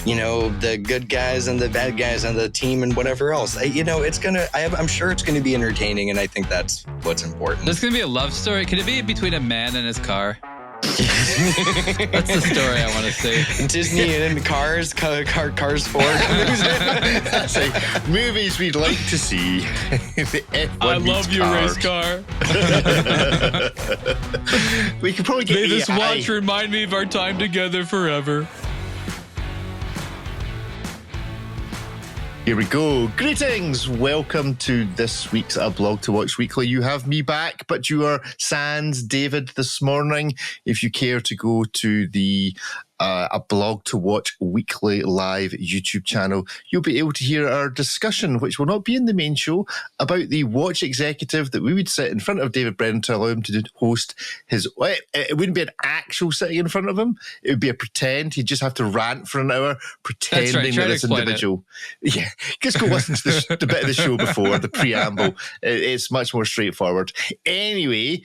the good guys and the bad guys on the team and whatever else. I'm sure it's going to be entertaining, and I think that's what's important. There's going to be a love story. Could it be between a man and his car? That's the story I want to see. Disney and Cars 4. That's like movies we'd like to see. The F1 I love your race car. We could probably get May this watch remind me of our time together forever. Here we go. Greetings. Welcome to this week's A Blog to Watch Weekly. You have me back, but you are sans David this morning. If you care to go to the A Blog to Watch Weekly live YouTube channel, you'll be able to hear our discussion, which will not be in the main show, about the watch executive that we would sit in front of David Brennan to allow him to host his... It wouldn't be an actual sitting in front of him. It would be a pretend. He'd just have to rant for an hour, pretending that this individual... Yeah, just go listen to the bit of the show before, the preamble. It's much more straightforward. Anyway,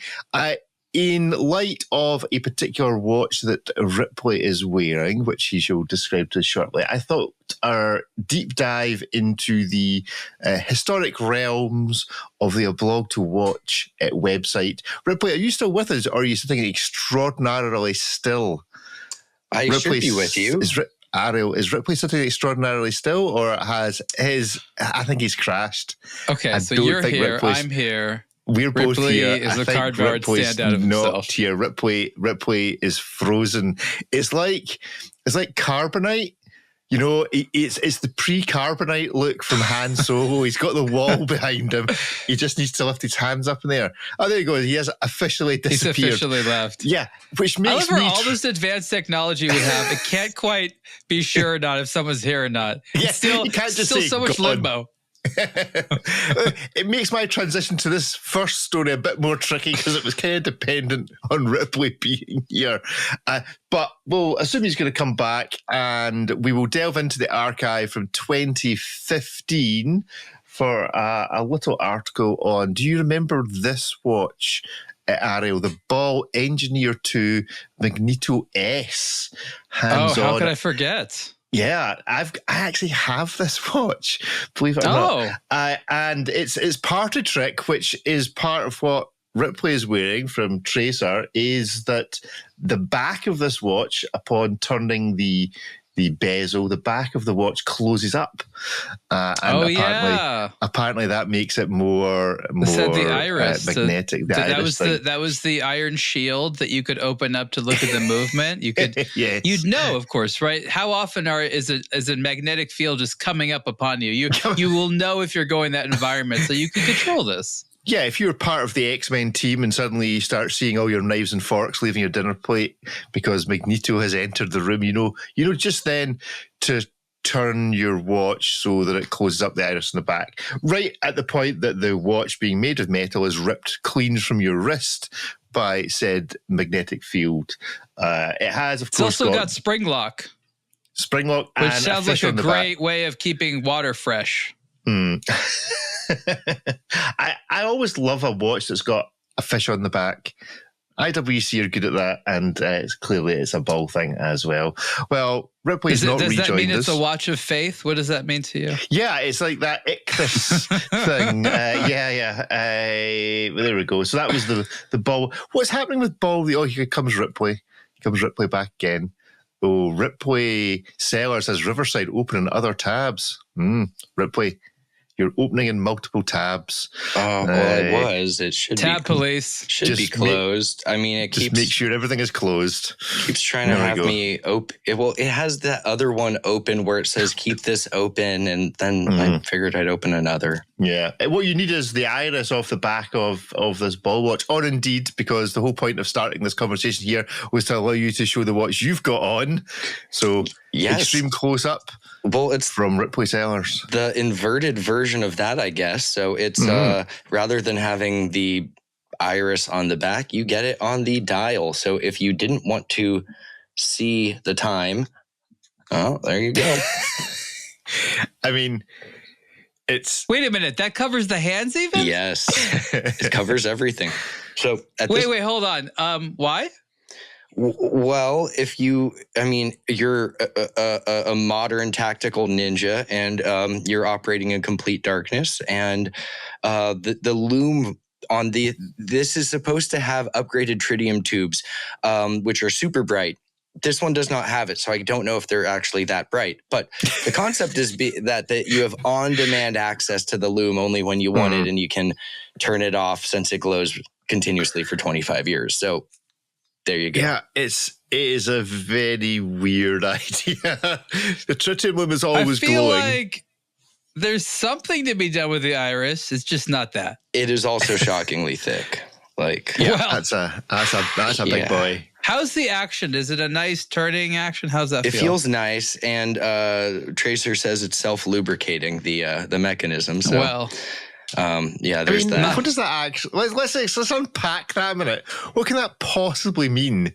in light of a particular watch that Ripley is wearing, which he shall describe to us shortly, I thought our deep dive into the historic realms of the A Blog to Watch website. Ripley, are you still with us, or are you sitting extraordinarily still? I should be with you. Ariel, is Ripley sitting extraordinarily still, or has his... I think he's crashed. Okay, so you're here, I'm here. We're both Ripley here. Is I a think cardboard Ripley's stand out of not himself. Here. Ripley is frozen. It's like Carbonite. It's the pre-Carbonite look from Han Solo. He's got the wall behind him. He just needs to lift his hands up in there. Oh, there you go. He has officially disappeared. He's officially left. Yeah, which makes However, all this advanced technology we have, it can't quite be sure or not if someone's here or not. Yeah, Still, you can't just still say so much gone. limbo. It makes my transition to this first story a bit more tricky because it was kind of dependent on Ripley being here. But we'll assume he's going to come back, and we will delve into the archive from 2015 for a little article on, do you remember this watch, Ariel, the Ball Engineer 2 Magneto S? Hands-on. Oh, how could I forget? Yeah, I actually have this watch, believe it or not. And it's party trick, which is part of what Ripley is wearing from Tracer, is that the back of this watch, upon turning the bezel, the back of the watch closes up. Apparently that makes it more the iris, magnetic. That was the iron shield that you could open up to look at the movement. You could, yes. You'd know, of course, right? How often is a magnetic field just coming up upon you? You will know if you're going that environment, so you can control this. Yeah, if you're part of the X-Men team and suddenly you start seeing all your knives and forks leaving your dinner plate because Magneto has entered the room, you know just then to turn your watch so that it closes up the iris in the back. Right at the point that the watch being made of metal is ripped clean from your wrist by said magnetic field. It has, of course, it's also got spring lock. Spring lock, which and sounds like a great way of keeping water fresh. I always love a watch that's got a fish on the back. IWC are good at that, and it's a ball thing as well. Well, Ripley's not rejoined us. Does that mean it's a watch of faith? What does that mean to you? Yeah, it's like that Ichthus thing. There we go. So that was the ball. What's happening with ball? Oh, here comes Ripley. Back again. Oh, Ripley Sellers has Riverside open in other tabs. Ripley, you're opening in multiple tabs. Oh, well, it was. It should tab police should be closed. It just make sure everything is closed. Keeps trying to have me open. It has that other one open where it says keep this open, and then I figured I'd open another. Yeah, what you need is the iris off the back of this ball watch, or indeed, because the whole point of starting this conversation here was to allow you to show the watch you've got on. So extreme close up. Well, it's from Ripley Sellers, the inverted version of that, I guess. So it's rather than having the iris on the back, you get it on the dial. So if you didn't want to see the time, there you go. It's... Wait a minute, that covers the hands even? Yes, it covers everything. So wait, hold on. Why? Well, you're a modern tactical ninja, and you're operating in complete darkness, and the loom on this is supposed to have upgraded tritium tubes, which are super bright. This one does not have it, so I don't know if they're actually that bright. But the concept is that you have on-demand access to the loom only when you want it, and you can turn it off since it glows continuously for 25 years. So there you go. Yeah, it is a very weird idea. The tritium loom is always glowing. I feel like there's something to be done with the iris. It's just not that. It is also shockingly thick. That's a big boy. How's the action? Is it a nice turning action? How's that feel? It feels nice, and Tracer says it's self-lubricating, the mechanism. So, there's that. What does that actually... Let's unpack that a minute. What can that possibly mean?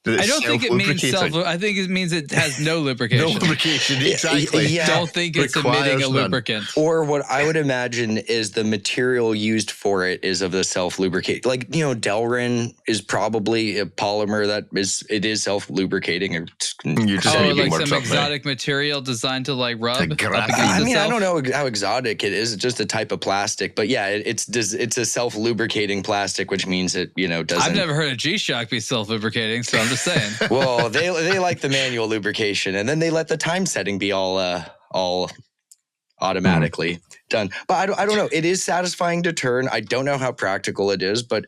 I don't think it means I think it means it has no lubrication. No lubrication, exactly. Yeah. Don't think it's emitting a lubricant. Or what I would imagine is the material used for it is of the self-lubricate. Like, Delrin is probably a polymer that is self-lubricating. Like some exotic material designed to rub up against itself? I don't know how exotic it is. It's just a type of plastic. But yeah, it's a self-lubricating plastic, which means it, doesn't... I've never heard a G-Shock be self-lubricating, so I'm just saying. Well, they like the manual lubrication, and then they let the time setting be all automatically done. But I don't know. It is satisfying to turn. I don't know how practical it is, but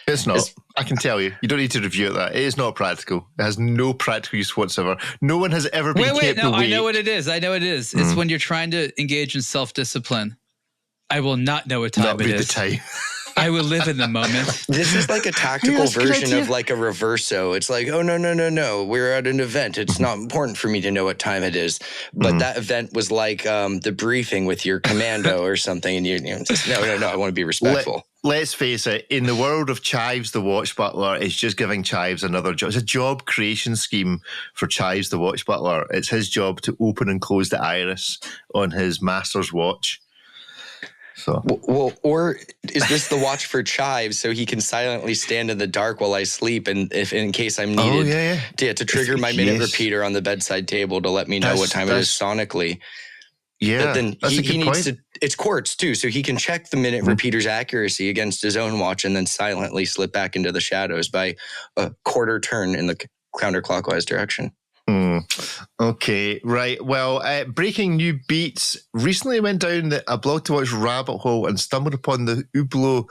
it's not. I can tell you. You don't need to review that. It is not practical. It has no practical use whatsoever. No one has ever been kept awake. I know what it is. It's when you're trying to engage in self-discipline. I will not know what time it is. The time. I will live in the moment. This is like a tactical version of like a reverso. It's like, oh, no. We're at an event. It's not important for me to know what time it is. But that event was like the briefing with your commando or something. And you're just, no, I want to be respectful. Let's face it, in the world of Chives the Watch Butler, it's just giving Chives another job. It's a job creation scheme for Chives the Watch Butler. It's his job to open and close the iris on his master's watch. So. Well, or is this the watch for Chives so he can silently stand in the dark while I sleep, and if in case I'm needed to trigger my minute repeater on the bedside table to let me know what time it is sonically. Yeah, but then he needs to. It's quartz too, so he can check the minute repeater's accuracy against his own watch, and then silently slip back into the shadows by a quarter turn in the counterclockwise direction. Okay, right. Well, breaking new beats. Recently went down a blog to watch rabbit hole and stumbled upon the Hublot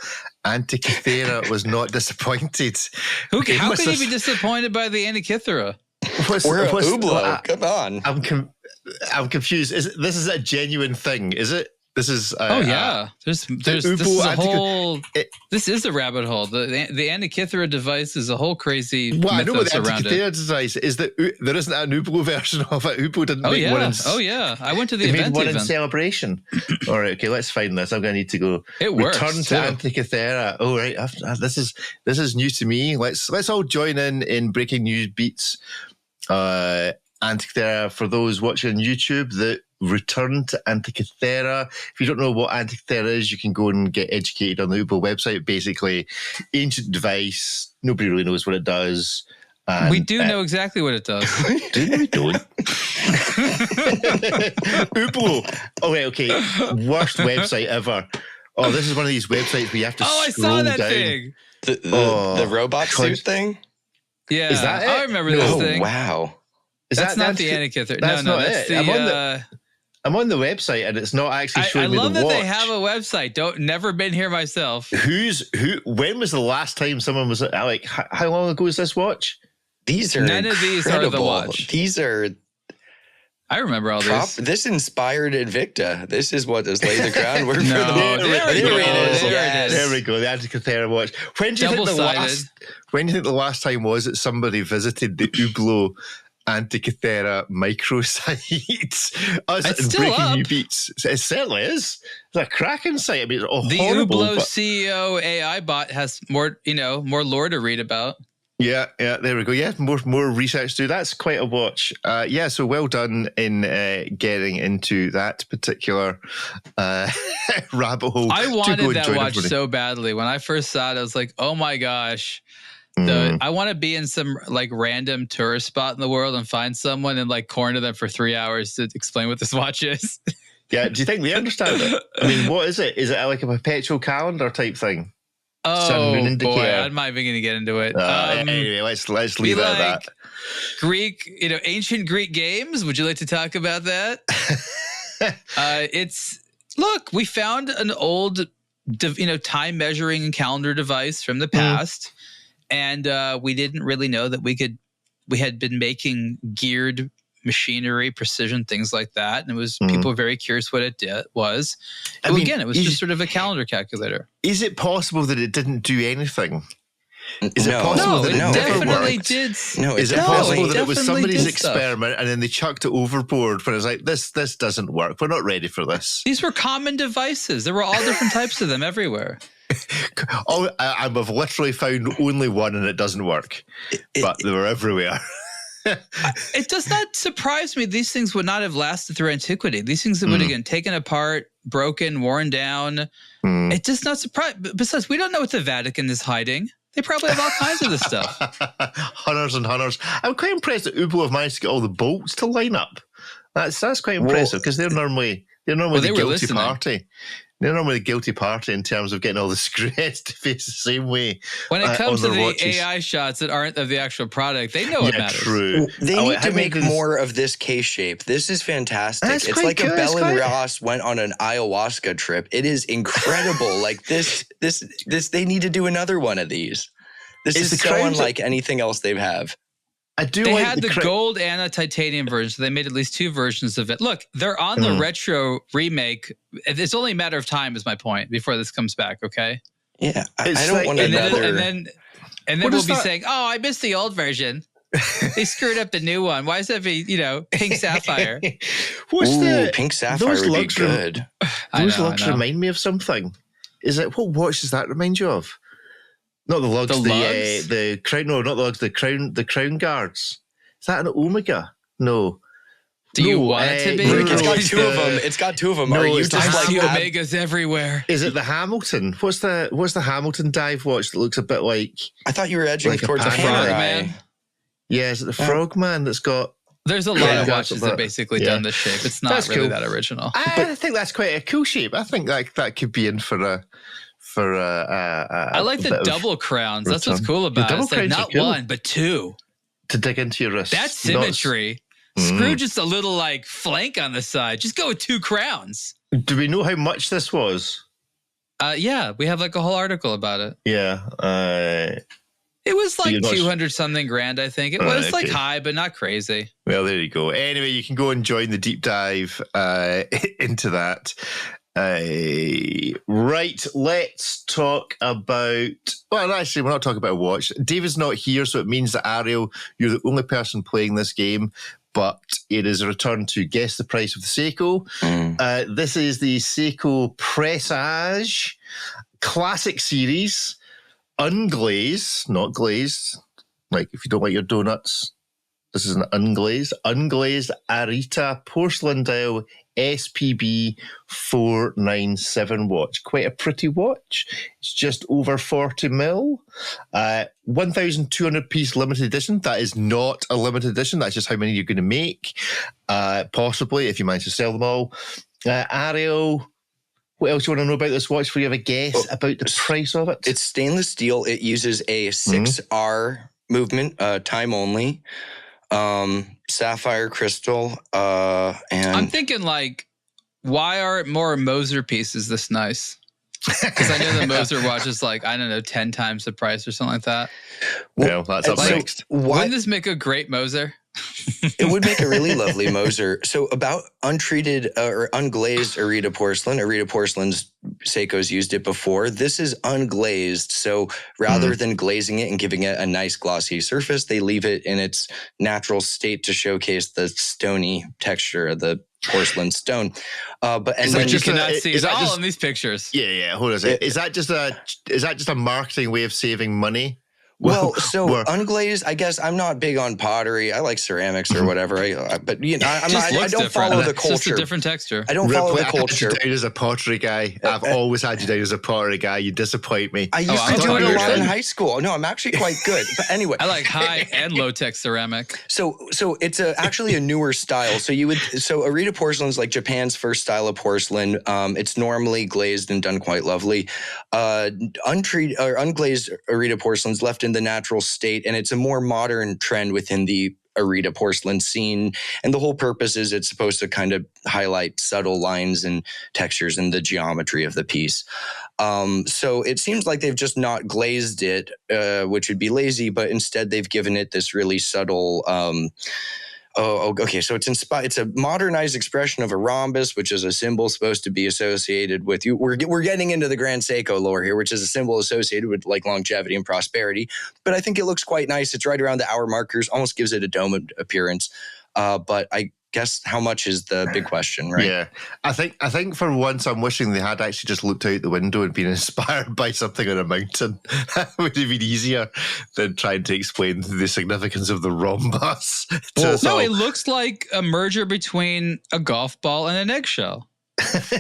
Antikythera. Was not disappointed. How can you be disappointed by the Antikythera? We're a Hublot. Come on. I'm confused. This is a genuine thing, is it? This is This is a rabbit hole. The Antikythera device is a whole crazy mythos around it. I know what the Antikythera device is. That there isn't an Hublot version of it. Hublot didn't make one. I went to the event. Made one in celebration. All right, okay, let's find this. I'm going to need to go. It works. Return to Antikythera. Oh right, this is new to me. Let's all join in breaking news beats. Antikythera, for those watching on YouTube, the return to Antikythera. If you don't know what Antikythera is, you can go and get educated on the Hublot website. Basically, ancient device. Nobody really knows what it does. And, we do know exactly what it does. Do we? Don't. Hublot. Okay. Worst website ever. Oh, this is one of these websites where you have to scroll down. I saw that thing. The robot suit thing? Yeah. Is that it? I remember this thing. Oh, wow. That's not the Antikythera. That's not it. I'm on the website and it's not actually showing me the watch. I love that they have a website. Never been here myself. When was the last time someone was like, how long ago is this watch? None of these are the watch. These are. I remember all these. This inspired Invicta. This is what has laid the groundwork for the There it is. There we go. The Antikythera watch. When do you think the last time was that somebody visited the Hublot Antikythera microsite? It's still up. New beats. It certainly is. It's a cracking site. I mean, the Hublot CEO AI bot has more lore to read about. Yeah, there we go. Yeah, more research to do. That's quite a watch. So well done in getting into that particular rabbit hole. I wanted that watch so badly. When I first saw it, I was like, oh my gosh, I want to be in some like random tourist spot in the world and find someone and like corner them for 3 hours to explain what this watch is. Yeah, do you think they understand it? I mean, what is it? Is it like a perpetual calendar type thing? Sun, moon Oh indicator. boy, I'm not even going to get into it. Anyway, let's leave it at that. Greek, ancient Greek games. Would you like to talk about that? Look, we found an old, time measuring calendar device from the past, and we didn't really know that we had been making geared machinery, precision, things like that. And people were very curious what it was. Again, it was just sort of a calendar calculator. Is it possible that it didn't do anything? Is it possible that it never worked? Did. No, is it possible that it was somebody's experiment and then they chucked it overboard when it's like, this doesn't work. We're not ready for this. These were common devices. There were all different types of them everywhere. I've literally found only one and it doesn't work. But they were everywhere. It does not surprise me. These things would not have lasted through antiquity. These things would have been taken apart, broken, worn down. It does not surprise. Besides, we don't know what the Vatican is hiding. They probably have all kinds of this stuff. Hunters and hunters. I'm quite impressed that Hublot have managed to get all the bolts to line up. That's quite impressive because they're normally the guilty party. They're normally the guilty party in terms of getting all the screw heads to face the same way. When it comes to the watches. AI shots that aren't of the actual product, they know what matters. True. They need to make more of this case shape. This is fantastic. It's like if Bell and Ross went on an ayahuasca trip. It is incredible. Like this, they need to do another one of these. This is so unlike anything else they have. They had the gold and a titanium version, so they made at least 2 versions of it. Look, they're on the retro remake. It's only a matter of time, is my point, before this comes back, okay? Yeah, I don't want another... And then we'll be saying, oh, I missed the old version. They screwed up the new one. Why does that be, pink sapphire? Pink sapphire would be good. Those lugs remind me of something. What watch does that remind you of? Not the lugs, the crown. No, not the lugs. The crown guards. Is that an Omega? No. Do you want it to be? It's got 2 of them. It's got 2 of them. Are you just like Omegas everywhere? Is it the Hamilton? What's the Hamilton dive watch that looks a bit like? I thought you were edging towards the Frogman. Yeah, is it the Frogman that's got? There's a lot of watches that basically done this shape. It's not really that original. I think that's quite a cool shape. I think that could be in for a. I like the double crowns. That's what's cool about it. It's like not 1, but 2. To dig into your wrist. That's symmetry. Screw just a little like flank on the side. Just go with 2 crowns. Do we know how much this was? Yeah, we have like a whole article about it. Yeah. It was like 200 something grand, I think. It was like high, but not crazy. Well, there you go. Anyway, you can go and join the deep dive into that. Right, let's talk about... Well, actually, we're not talking about a watch. David's not here, so it means that, Ariel, you're the only person playing this game, but it is a return to Guess the Price of the Seiko. This is the Seiko Presage Classic Series, unglazed, not glazed. Like, if you don't like your donuts, this is an unglazed Arita porcelain dial SPB 497 watch. Quite a pretty watch. It's just over 40 mil. 1,200 piece limited edition. That is not a limited edition. That's just how many you're going to make. Possibly, if you manage to sell them all. Ariel, what else do you want to know about this watch before you have a guess about the price of it? It's stainless steel. It uses a 6R movement, time only. Sapphire crystal, and I'm thinking like, why are more Moser pieces this nice? Because I know the Moser watch is like, I don't know, 10 times the price or something like that. Well, that's up next. Wouldn't this make a great Moser? It would make a really lovely Moser. So about untreated or unglazed Arita porcelain. Arita porcelain's Seiko's used it before. This is unglazed. So rather than glazing it and giving it a nice glossy surface, they leave it in its natural state to showcase the stony texture of the porcelain stone. But you cannot see it all in these pictures. Yeah. Hold on a second. Is that just a marketing way of saving money? Well, so unglazed, I guess I'm not big on pottery. I like ceramics or whatever. But I don't follow the culture. It's just a different texture. I don't follow the culture. I had you down as a pottery guy. I've always had you down as a pottery guy. You disappoint me. I used to do it a lot in high school. No, I'm actually quite good. But anyway, I like high and low tech ceramic. So it's actually a newer style. So Arita porcelain is like Japan's first style of porcelain. It's normally glazed and done quite lovely. Untreated or unglazed Arita porcelain is left in the natural state, and it's a more modern trend within the Arita porcelain scene. And the whole purpose is it's supposed to kind of highlight subtle lines and textures in the geometry of the piece. So it seems like they've just not glazed it, which would be lazy, but instead they've given it this really subtle okay. So it's a modernized expression of a rhombus, which is a symbol supposed to be associated with you. We're getting into the Grand Seiko lore here, which is a symbol associated with like longevity and prosperity. But I think it looks quite nice. It's right around the hour markers, almost gives it a dome appearance. But I guess how much is the big question, right? Yeah, I think for once I'm wishing they had actually just looked out the window and been inspired by something on a mountain. That would have been easier than trying to explain the significance of the rhombus. No, it looks like a merger between a golf ball and an eggshell. This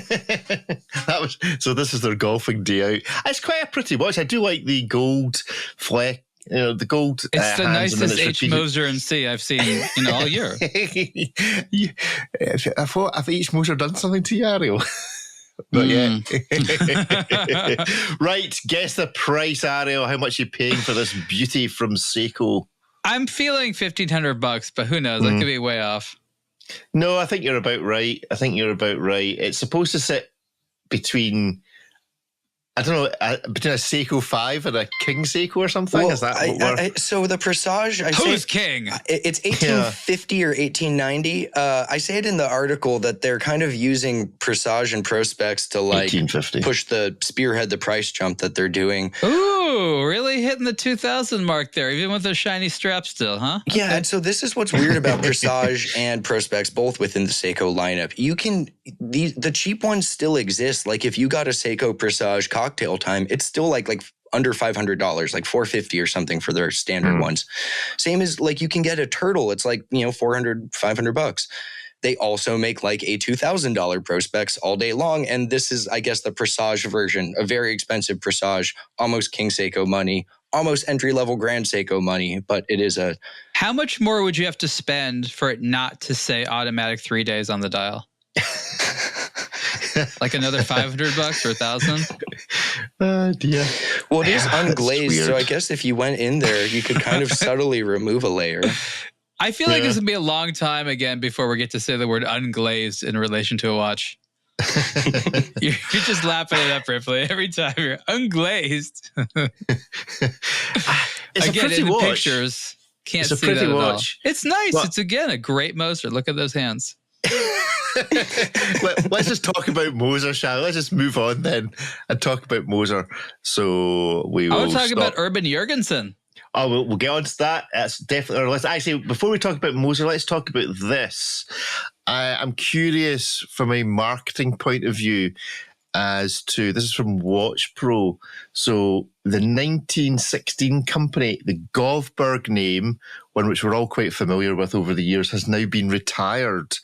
is their golfing day out. It's quite a pretty watch. I do like the gold fleck. You know, the gold. It's the nicest H. Moser Cie I've seen all year. I thought, have H. Moser done something to you, Ariel? Not yet. Right, guess the price, Ariel. How much are you paying for this beauty from Seiko? I'm feeling $1,500, but who knows? That could be way off. No, I think you're about right. It's supposed to sit between, I don't know, between a Seiko 5 and a King Seiko or something? Well, is that so the Presage, who's king? It's 1850 or 1890. I say it in the article that they're kind of using Presage and Prospex to push spearhead the price jump that they're doing. Ooh, really hitting the 2,000 mark there, even with a shiny strap still, huh? Yeah, okay. And so this is what's weird about Presage and Prospex, both within the Seiko lineup. The cheap ones still exist. Like if you got a Seiko Presage cocktail time, it's still like under $500, like $450 or something for their standard ones. Same as like you can get a Turtle. It's like, $400, $500. They also make like a $2,000 Prospex all day long. And this is, I guess, the Presage version, a very expensive Presage, almost King Seiko money, almost entry-level Grand Seiko money, but it is a... How much more would you have to spend for it not to say automatic 3 days on the dial? Like another $500 or $1,000? Dear. Well, it is unglazed, so I guess if you went in there, you could kind of subtly remove a layer. I feel like it's going to be a long time again before we get to say the word unglazed in relation to a watch. You're just lapping it up, Ripley, every time you're unglazed. It's again, a pretty in the watch. Pictures, can't it's see a pretty that watch. At all. It's nice. Well, it's, again, a great Moser. Look at those hands. Let's just talk about Moser, shall we? Let's just move on then and talk about Moser. So we will. I want to talk about Urban Jürgensen. Oh, we'll get on to that. That's definitely. Let's actually, before we talk about Moser, let's talk about this. I'm curious from a marketing point of view as to, this is from Watch Pro. So the 1916 company, the Govberg name, one which we're all quite familiar with over the years, has now been retired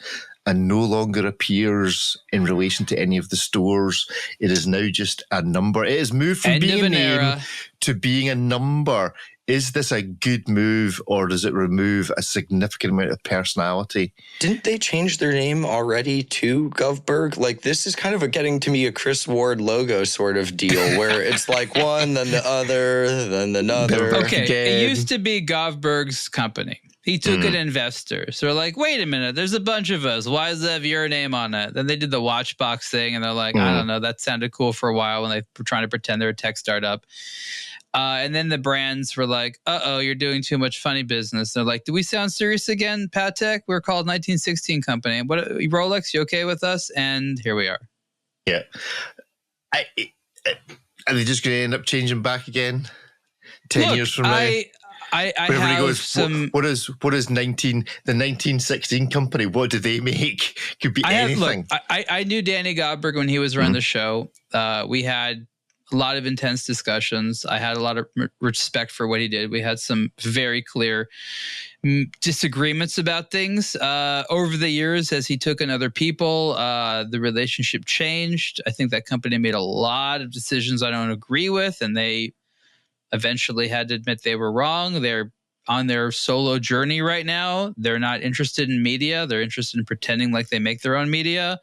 and no longer appears in relation to any of the stores. It is now just a number. It has moved from being a name to being a number. Is this a good move, or does it remove a significant amount of personality? Didn't they change their name already to Govberg? Like, this is kind of getting to me a Chris Ward logo sort of deal, where it's like one, then the other, then another. Okay, it used to be Govberg's company. He took an investor. So they're like, wait a minute, there's a bunch of us. Why does it have your name on it? Then they did the Watchbox thing, and they're like, I don't know, that sounded cool for a while when they were trying to pretend they're a tech startup. And then the brands were like, you're doing too much funny business. They're like, do we sound serious again, Patek? We're called 1916 Company. What, Rolex, you okay with us? And here we are. Yeah. Are they just going to end up changing back again 10 years from now? I have goes, some... What is the 1916 Company? What do they make? Could be anything. I knew Danny Govberg when he was running the show. We had a lot of intense discussions. I had a lot of respect for what he did. We had some very clear disagreements about things over the years as he took in other people. The relationship changed. I think that company made a lot of decisions I don't agree with, and they eventually had to admit they were wrong. They're on their solo journey right now. They're not interested in media. They're interested in pretending like they make their own media.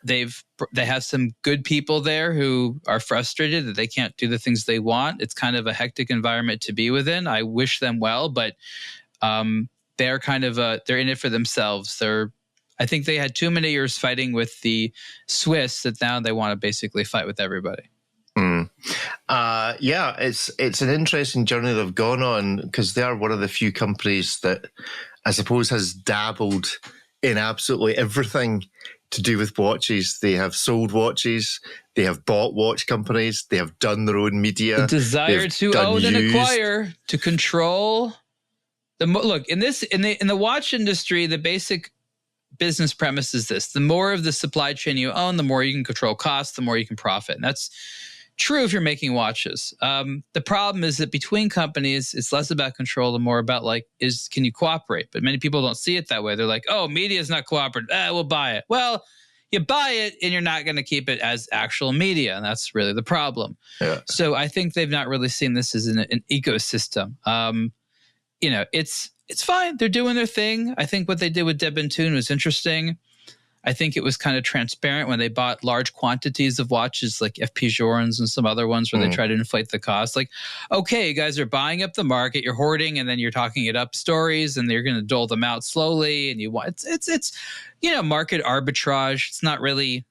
They have some good people there who are frustrated that they can't do the things they want. It's kind of a hectic environment to be within. I wish them well, but they're kind of they're in it for themselves. I think they had too many years fighting with the Swiss that now they want to basically fight with everybody. It's an interesting journey they've gone on, because they are one of the few companies that I suppose has dabbled in absolutely everything to do with watches. They have sold watches, they have bought watch companies, they have done their own media. The desire to own and acquire, to control. Look, in the watch industry, the basic business premise is this: the more of the supply chain you own, the more you can control costs, the more you can profit. And that's true if you're making watches. The problem is that between companies, it's less about control, the more about can you cooperate? But many people don't see it that way. They're like, oh, media is not cooperative. We'll buy it. Well, you buy it and you're not going to keep it as actual media. And that's really the problem. Yeah. So I think they've not really seen this as an ecosystem. It's fine. They're doing their thing. I think what they did with Deb and Toon was interesting. I think it was kind of transparent when they bought large quantities of watches like FP Journes and some other ones where they try to inflate the cost. Like, okay, you guys are buying up the market, you're hoarding, and then you're talking it up stories, and you're going to dole them out slowly. And you want it's market arbitrage. It's not really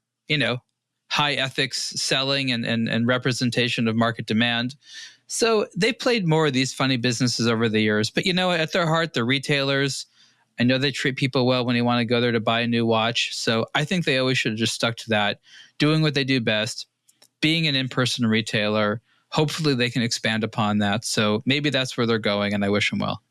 high ethics selling and representation of market demand. So they played more of these funny businesses over the years. But at their heart, they're retailers. I know they treat people well when you want to go there to buy a new watch. So I think they always should have just stuck to that, doing what they do best, being an in-person retailer. Hopefully they can expand upon that. So maybe that's where they're going, and I wish them well.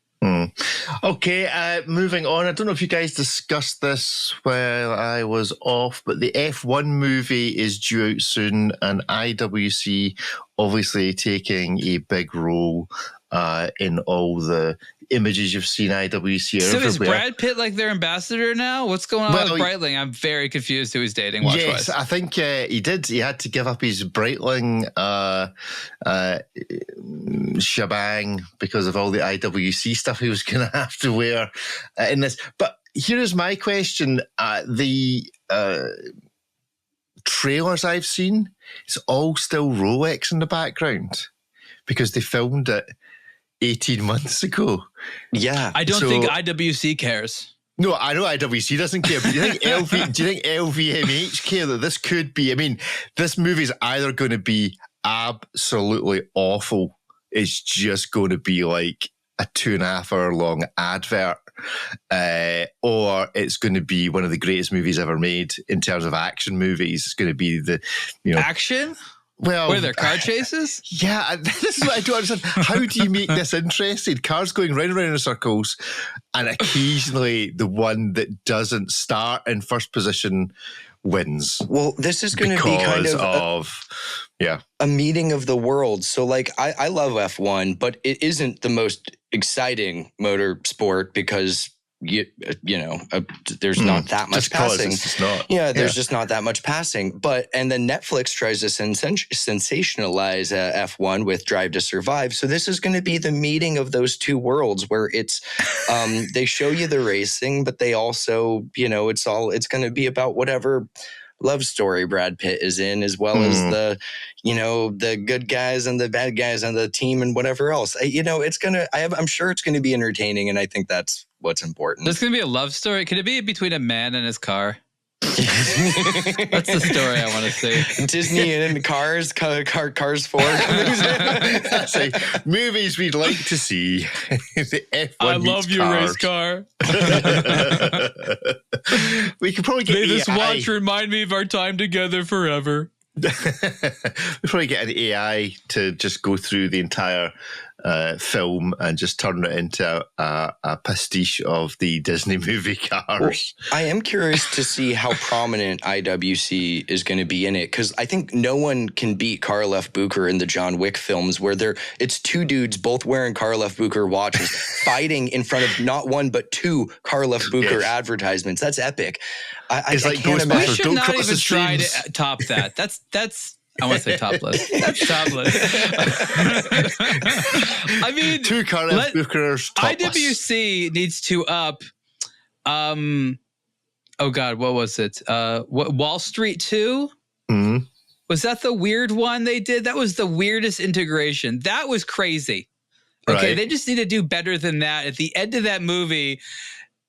Okay, moving on. I don't know if you guys discussed this while I was off, but the F1 movie is due out soon, and IWC obviously taking a big role in all the images you've seen IWC. So is Brad Pitt like their ambassador now? What's going on with Breitling? I'm very confused who he's dating. Yes, I think he did. He had to give up his Breitling shebang because of all the IWC stuff he was going to have to wear in this. But here is my question. The trailers I've seen, it's all still Rolex in the background because they filmed it 18 months ago. Yeah. I don't think IWC cares. No, I know IWC doesn't care, but do you think LVMH care that this could be? I mean, this movie's either going to be absolutely awful, it's just going to be like a 2.5 hour long advert, or it's going to be one of the greatest movies ever made in terms of action movies. It's going to be action? Well, were there car chases? Yeah, this is what I don't understand. How do you make this interesting? Cars going round and round in circles, and occasionally the one that doesn't start in first position wins. Well, this is going to be kind of a meeting of the worlds. So, I love F1, but it isn't the most exciting motor sport because there's not that much passing. There's just not that much passing. And then Netflix tries to sensationalize F1 with Drive to Survive. So this is going to be the meeting of those two worlds where it's they show you the racing, but they also it's going to be about whatever love story Brad Pitt is in, as well as the good guys and the bad guys and the team and whatever else. I'm sure it's going to be entertaining, and I think that's what's important. There's going to be a love story. Could it be between a man and his car? That's the story I want to see. Disney and Cars 4. That's like movies we'd like to see. The F1 I love your race car. We could probably get May this watch remind me of our time together forever. We probably get an AI to just go through the entire film and just turn it into a pastiche of the Disney movie Cars. Well, I am curious to see how prominent IWC is going to be in it, because I think no one can beat Karl F. Bucher in the John Wick films, where it's two dudes both wearing Karl F. Bucher watches fighting in front of not one but two Karl F. Bucher advertisements. That's epic. I can't imagine. We should not even try to top that. That's I want to say topless. That's topless. I mean, two Karl F. Buchers topless. IWC needs to up. Oh God, what was it? Wall Street 2? Mm-hmm. Was that the weird one they did? That was the weirdest integration. That was crazy. Okay, They just need to do better than that. At the end of that movie,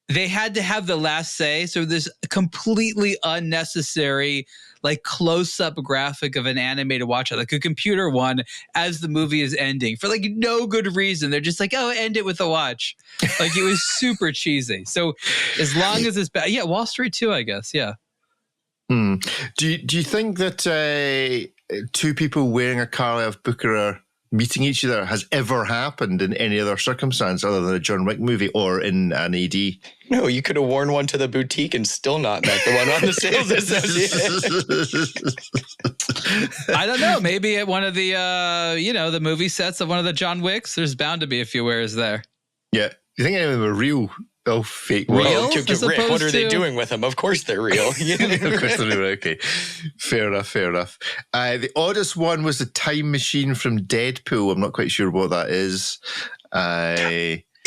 they had to have the last say. So this completely unnecessary, like close-up graphic of an animated watch, like a computer one, as the movie is ending for like no good reason. They're just like, oh, end it with a watch. Like it was super cheesy. So as long as it's bad, Wall Street 2, I guess, yeah. Do you think that two people wearing a Karl F. Bucher meeting each other has ever happened in any other circumstance other than a John Wick movie or in an AD? No, you could have worn one to the boutique and still not met the one on the sales associate. I don't know. Maybe at one of the, the movie sets of one of the John Wicks, there's bound to be a few wears there. Yeah. You think any of them are real? Oh, fake. Real? Well, Rick, what are they doing with them? Of course they're real. Of course they're real. Okay. Fair enough. The oddest one was the time machine from Deadpool. I'm not quite sure what that is.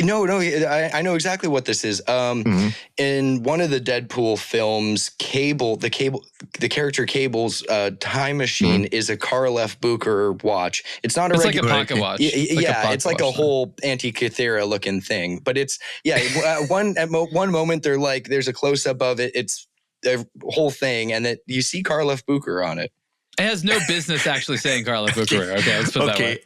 No, I know exactly what this is. In one of the Deadpool films, the character Cable's time machine is a Karl F. Bucher watch. It's not it's regular, like a pocket watch. It's like a whole Antikythera looking thing. But it's at one moment they're like, there's a close up of it. It's the whole thing, and you see Karl F. Bucher on it. It has no business actually saying Karl F. Bucher. Okay, let's put that way.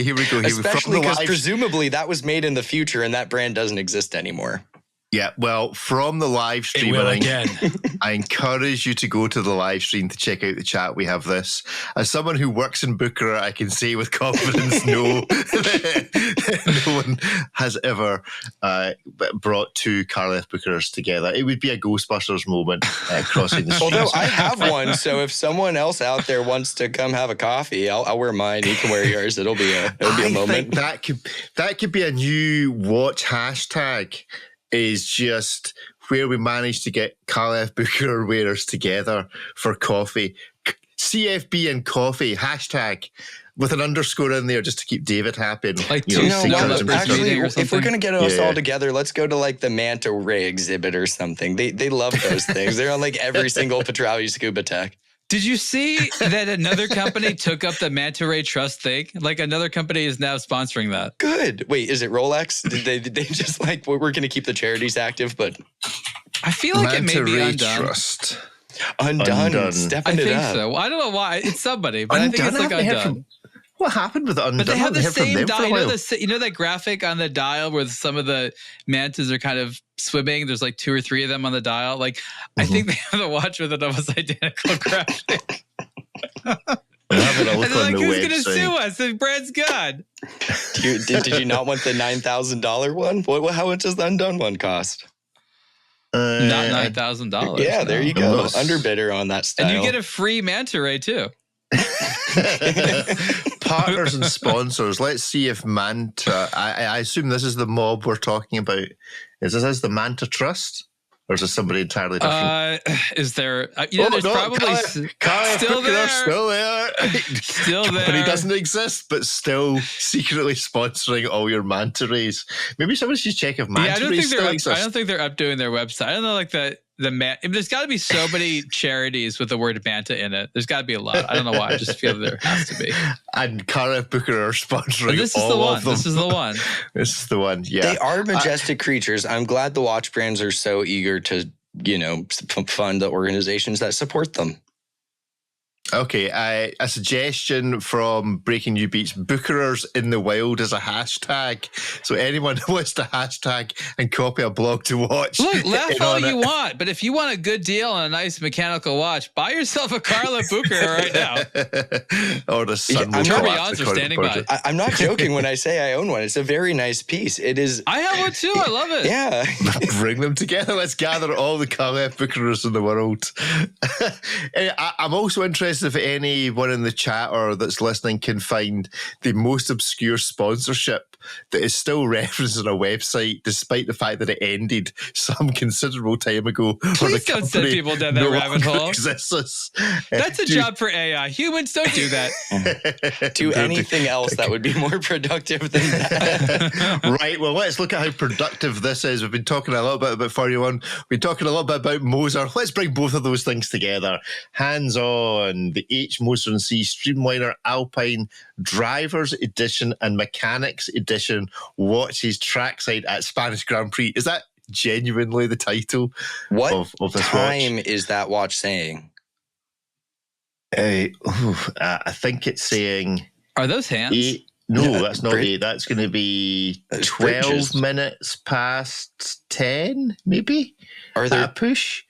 Here we go. Especially because presumably that was made in the future and that brand doesn't exist anymore. Yeah, well, from the live stream, I encourage you to go to the live stream to check out the chat. We have this. As someone who works in Booker, I can say with confidence, no one has ever brought two Karl F. Bookers together. It would be a Ghostbusters moment crossing the street. Although I have one, so if someone else out there wants to come have a coffee, I'll wear mine. You can wear yours. It'll be a moment. I think that could be a new watch hashtag. Is just where we managed to get Karl F. Bucher wearers together for coffee. CFB and coffee, hashtag, with an underscore in there just to keep David happy. Like actually, if we're going to get us all together, let's go to like the Manta Ray exhibit or something. They love those things. They're on like every single Petravi Scuba Tech. Did you see that another company took up the Manta Ray Trust thing? Like another company is now sponsoring that. Good. Wait, is it Rolex? Did they just like, we're going to keep the charities active, but I feel like Manta it may be Ray undone. Undone. I think so. I don't know why. It's somebody, but Undone? I think it's like Undone. What happened with Undone? But they have the same dial. You know that graphic on the dial where some of the mantas are kind of swimming? There's like 2 or 3 of them on the dial. Like, I think they have the watch with an almost identical graphic. And they're like, who's going to sue us? The brand's gone. Did you not want the $9,000 one? How much does the Undone one cost? Not $9,000. Yeah, there you go. Underbidder on that style. And you get a free Manta Ray too. Partners and sponsors. Let's see if Manta. I assume this is the mob we're talking about. Is this the Manta Trust, or is this somebody entirely different? Is there? There's probably still there. Still there. Still there. Company doesn't exist, but still secretly sponsoring all your Manta Rays. Maybe someone should check if Manta Rays still exist. I don't think they're updoing their website. I don't know, like there's got to be so many charities with the word Manta in it. There's got to be a lot. I don't know why. I just feel there has to be. And Karl F. Bucher are sponsoring this is all the one. of them. This is the one. This is the one. Yeah, they are majestic creatures. I'm glad the watch brands are so eager to, fund the organizations that support them. Okay, a suggestion from Breaking New Beats: Bookerers in the Wild is a hashtag. So anyone who wants to hashtag and copy a blog to watch. Look, laugh all you want, but if you want a good deal on a nice mechanical watch, buy yourself a Carla Booker right now. Or the sun. Tourbillons are standing by. I'm not joking when I say I own one. It's a very nice piece. It is. I have one too. I love it. Yeah. Bring them together. Let's gather all the Carla Bookerers in the world. I'm also interested if anyone in the chat or that's listening can find the most obscure sponsorship that is still referenced on a website, despite the fact that it ended some considerable time ago. Please don't send people down that rabbit hole. Exists. That's a job for AI. Humans don't do that. Do anything else that would be more productive than that. Right. Well, let's look at how productive this is. We've been talking a little bit about Formula One. We've been talking a little bit about Moser. Let's bring both of those things together. Hands on the Moser Cie Streamliner Alpine Drivers Edition and Mechanics Edition watches trackside at Spanish Grand Prix. Is that genuinely the title of this time watch? is that watch saying? I think it's saying... Are those hands? No, that's not 8. That's going to be 12 minutes past 10, maybe? Are there a push?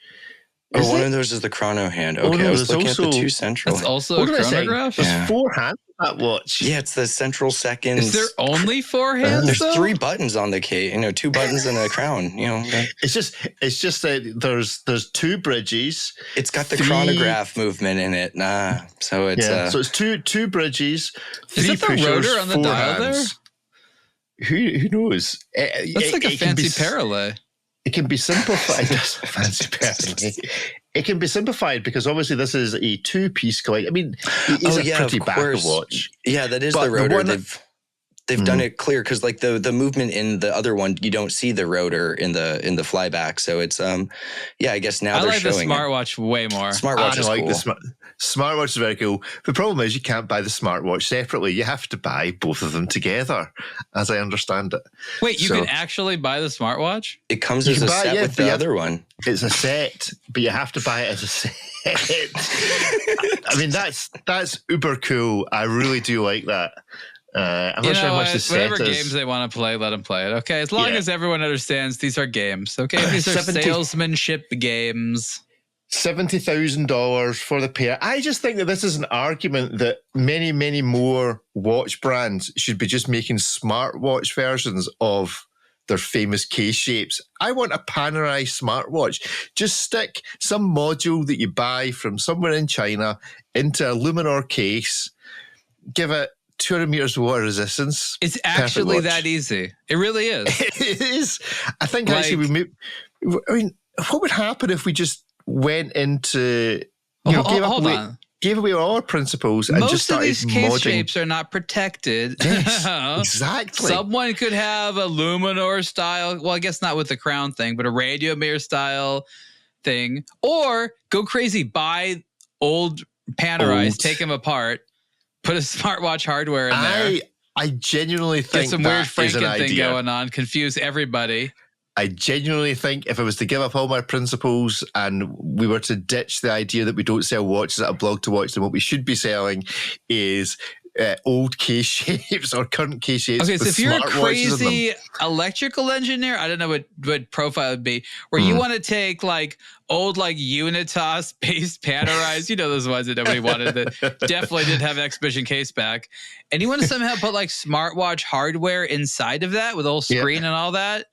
One of those is the chrono hand. Okay, I was looking at the 2 central. That's also a chronograph? There's 4 hands on that watch. Yeah, it's the central seconds. Is there only 4 hands? There's 3 buttons on the case. 2 buttons and a crown. It's just that there's 2 bridges. It's got the chronograph movement in it. So it's so it's two bridges. 3 is that the pushers, rotor on the 4 dial hands. Who knows? That's like a fancy parallel. It can be simplified. Fancy parallel. It can be simplified because obviously this is a 2-piece collection. I mean, it is a pretty back watch. Yeah, that is the rotor. They've done it clear because like the movement in the other one, you don't see the rotor in the flyback. So it's I guess now they're showing the smartwatch way more. Smartwatch is cool. Smartwatch is very cool. The problem is you can't buy the smartwatch separately. You have to buy both of them together, as I understand it. Wait, you can actually buy the smartwatch? It comes as a set with the other one. It's a set, but you have to buy it as a set. I mean, that's uber cool. I really do like that. I'm not sure how much the set is. Whatever games they want to play, let them play it. Okay, as long as everyone understands these are games. Okay, these are salesmanship games. $70,000 for the pair. I just think that this is an argument that many, many more watch brands should be just making smartwatch versions of their famous case shapes. I want a panorized smartwatch. Just stick some module that you buy from somewhere in China into a Luminor case, give it 200 meters of water resistance. It's actually that easy. It really is. It is. I think actually what would happen if we just went into, gave away all our principles and most just started of these case shapes are not protected. Yes, exactly. Someone could have a Luminor style, well, I guess not with the crown thing, but a Radio Mirror style thing, or go crazy, buy old Panerais, take them apart, put a smartwatch hardware in there. I genuinely think get some weird Franken thing going on, confuse everybody. I genuinely think if I was to give up all my principles and we were to ditch the idea that we don't sell watches at a blog to watch, then what we should be selling is old case shapes or current case shapes. Okay, so if you're a crazy electrical engineer, I don't know what profile would be, where you want to take like old like Unitas based Panerais, those ones that nobody wanted that definitely didn't have exhibition case back, and you want to somehow put like smartwatch hardware inside of that with a whole screen and all that.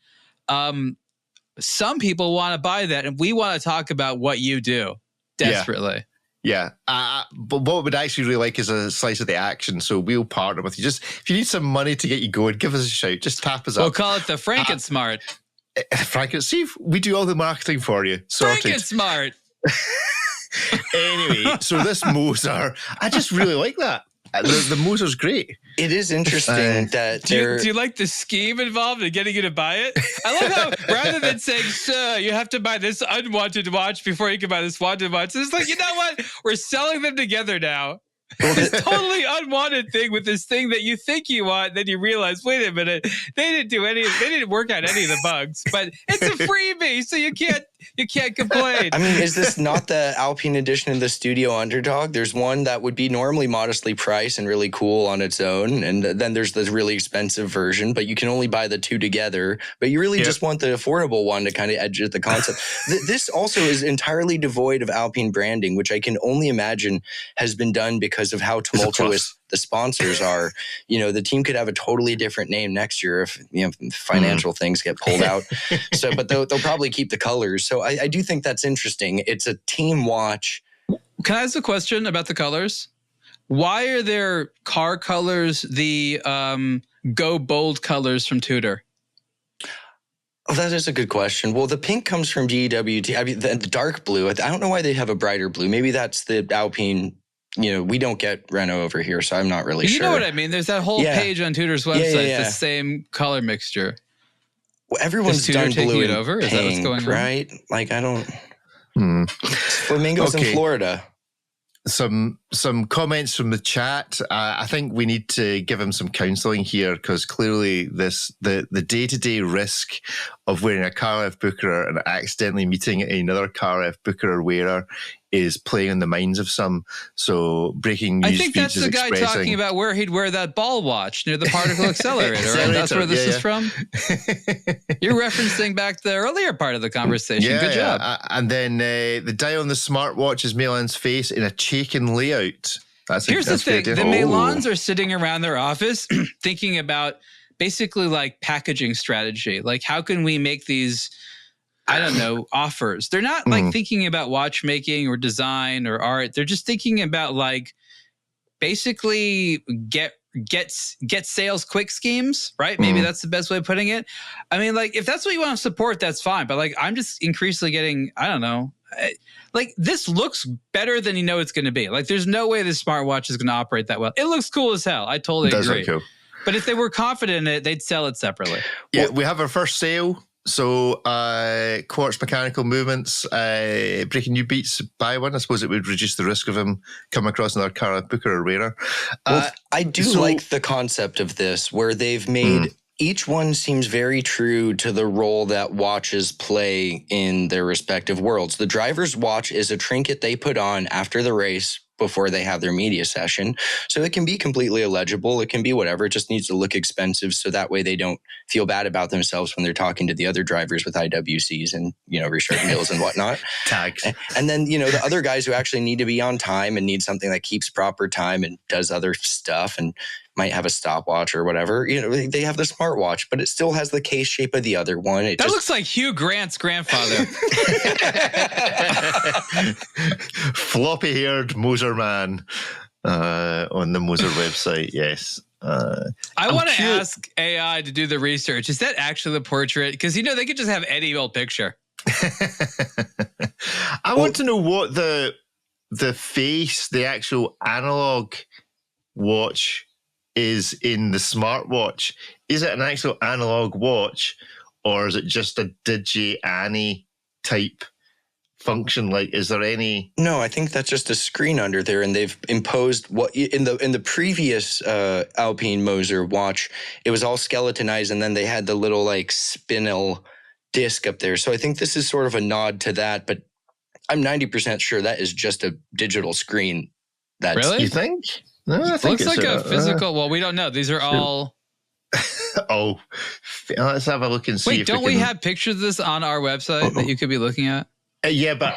Some people want to buy that, and we want to talk about what you do desperately. Yeah. But what we'd actually really like is a slice of the action. So we'll partner with you. Just if you need some money to get you going, give us a shout. Just tap us up. We'll call it the Frankensmart. See if we do all the marketing for you. Sorted. Frankensmart. Anyway, so this Moser, I just really like that. The Moser's great. It is interesting that do you like the scheme involved in getting you to buy it? I love how rather than saying, "Sir, you have to buy this unwanted watch before you can buy this wanted watch," it's like, you know what? We're selling them together now. This totally unwanted thing with this thing that you think you want, then you realize, wait a minute, they didn't work out any of the bugs, but it's a freebie, so you can't You can't complain. I mean, is this not the Alpine edition of the Studio Underdog? There's one that would be normally modestly priced and really cool on its own. And then there's the really expensive version, but you can only buy the two together. But you really just want the affordable one to kind of edge the concept. This also is entirely devoid of Alpine branding, which I can only imagine has been done because of how tumultuous the sponsors are. You know, the team could have a totally different name next year if, you know, financial things get pulled out. So, but they'll probably keep the colors. So I do think that's interesting. It's a team watch. Can I ask a question about the colors? Why are their car colors the Go Bold colors from Tudor? Oh, that is a good question. Well, the pink comes from GWT. I mean, the dark blue, I don't know why they have a brighter blue. Maybe that's the Alpine. You know, we don't get Renault over here, so I'm not really sure. You know what I mean? There's that whole page on Tudor's website, the same color mixture. Well, everyone's done blue and over? Pink, is that what's going on? Right? Like, I don't... Flamingos in Florida. Some comments from the chat. I think we need to give him some counselling here, because clearly the day-to-day risk of wearing a Car F Booker and accidentally meeting another Car F Booker wearer is playing on the minds of some. So breaking news. I think that's the guy talking about where he'd wear that ball watch near the particle accelerator. Right? That's where this is from. You're referencing back the earlier part of the conversation. Good job. And then the dial on the smartwatch is Milan's face in a Chaikin layout. Here's the thing. The Milans are sitting around their office thinking about basically like packaging strategy. Like, how can we make these, I don't know, offers? They're not like thinking about watchmaking or design or art. They're just thinking about like basically get sales quick schemes, right? Maybe that's the best way of putting it. I mean, like, if that's what you want to support, that's fine. But like, I'm just increasingly getting, I don't know, like, this looks better than you know it's going to be. Like, there's no way this smartwatch is going to operate that well. It looks cool as hell. I totally agree. Cool. But if they were confident in it, they'd sell it separately. Yeah, we have our first sale. So Quartz Mechanical Movements, breaking new beats, buy one. I suppose it would reduce the risk of him coming across another Car F Booker or rarer. I do like the concept of this, where they've made each one seems very true to the role that watches play in their respective worlds. The driver's watch is a trinket they put on after the race before they have their media session. So it can be completely illegible. It can be whatever. It just needs to look expensive, so that way they don't feel bad about themselves when they're talking to the other drivers with IWCs and, you know, Richard Mills and whatnot. Tags. And then, you know, the other guys who actually need to be on time and need something that keeps proper time and does other stuff and might have a stopwatch or whatever, you know, they have the smartwatch, but it still has the case shape of the other one. That looks like Hugh Grant's grandfather. Floppy-haired Moser man on the Moser website, yes. I want to ask AI to do the research. Is that actually the portrait? Because, you know, they could just have any old picture. I want to know what the face, the actual analog watch is in the smartwatch. Is it an actual analog watch, or is it just a Digi-Ani type function? Like, is there any? No, I think that's just a screen under there, and they've imposed what in the previous Alpine Moser watch, it was all skeletonized, and then they had the little like spinel disc up there. So I think this is sort of a nod to that, but I'm 90% sure that is just a digital screen. That's really? You think? No, I think looks like a physical. Well, we don't know. These are all. Oh, let's have a look and see. Wait, don't we have pictures of this on our website that you could be looking at? Yeah, but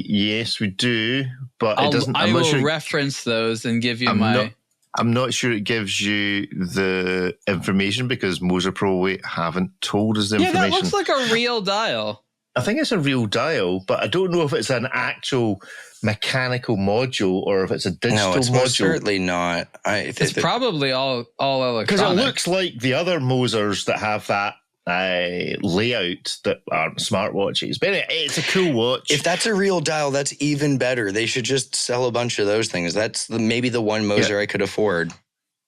yes, we do. But it doesn't. I will reference those and give you I'm not sure it gives you the information, because Moser probably haven't told us the information. Yeah, that looks like a real dial. I think it's a real dial, but I don't know if it's an actual mechanical module or if it's a digital module. No, it's most certainly not. It's probably all electronic. Because it looks like the other Mosers that have that layout that aren't smartwatches. But anyway, it's a cool watch. If that's a real dial, that's even better. They should just sell a bunch of those things. That's maybe the one Moser I could afford.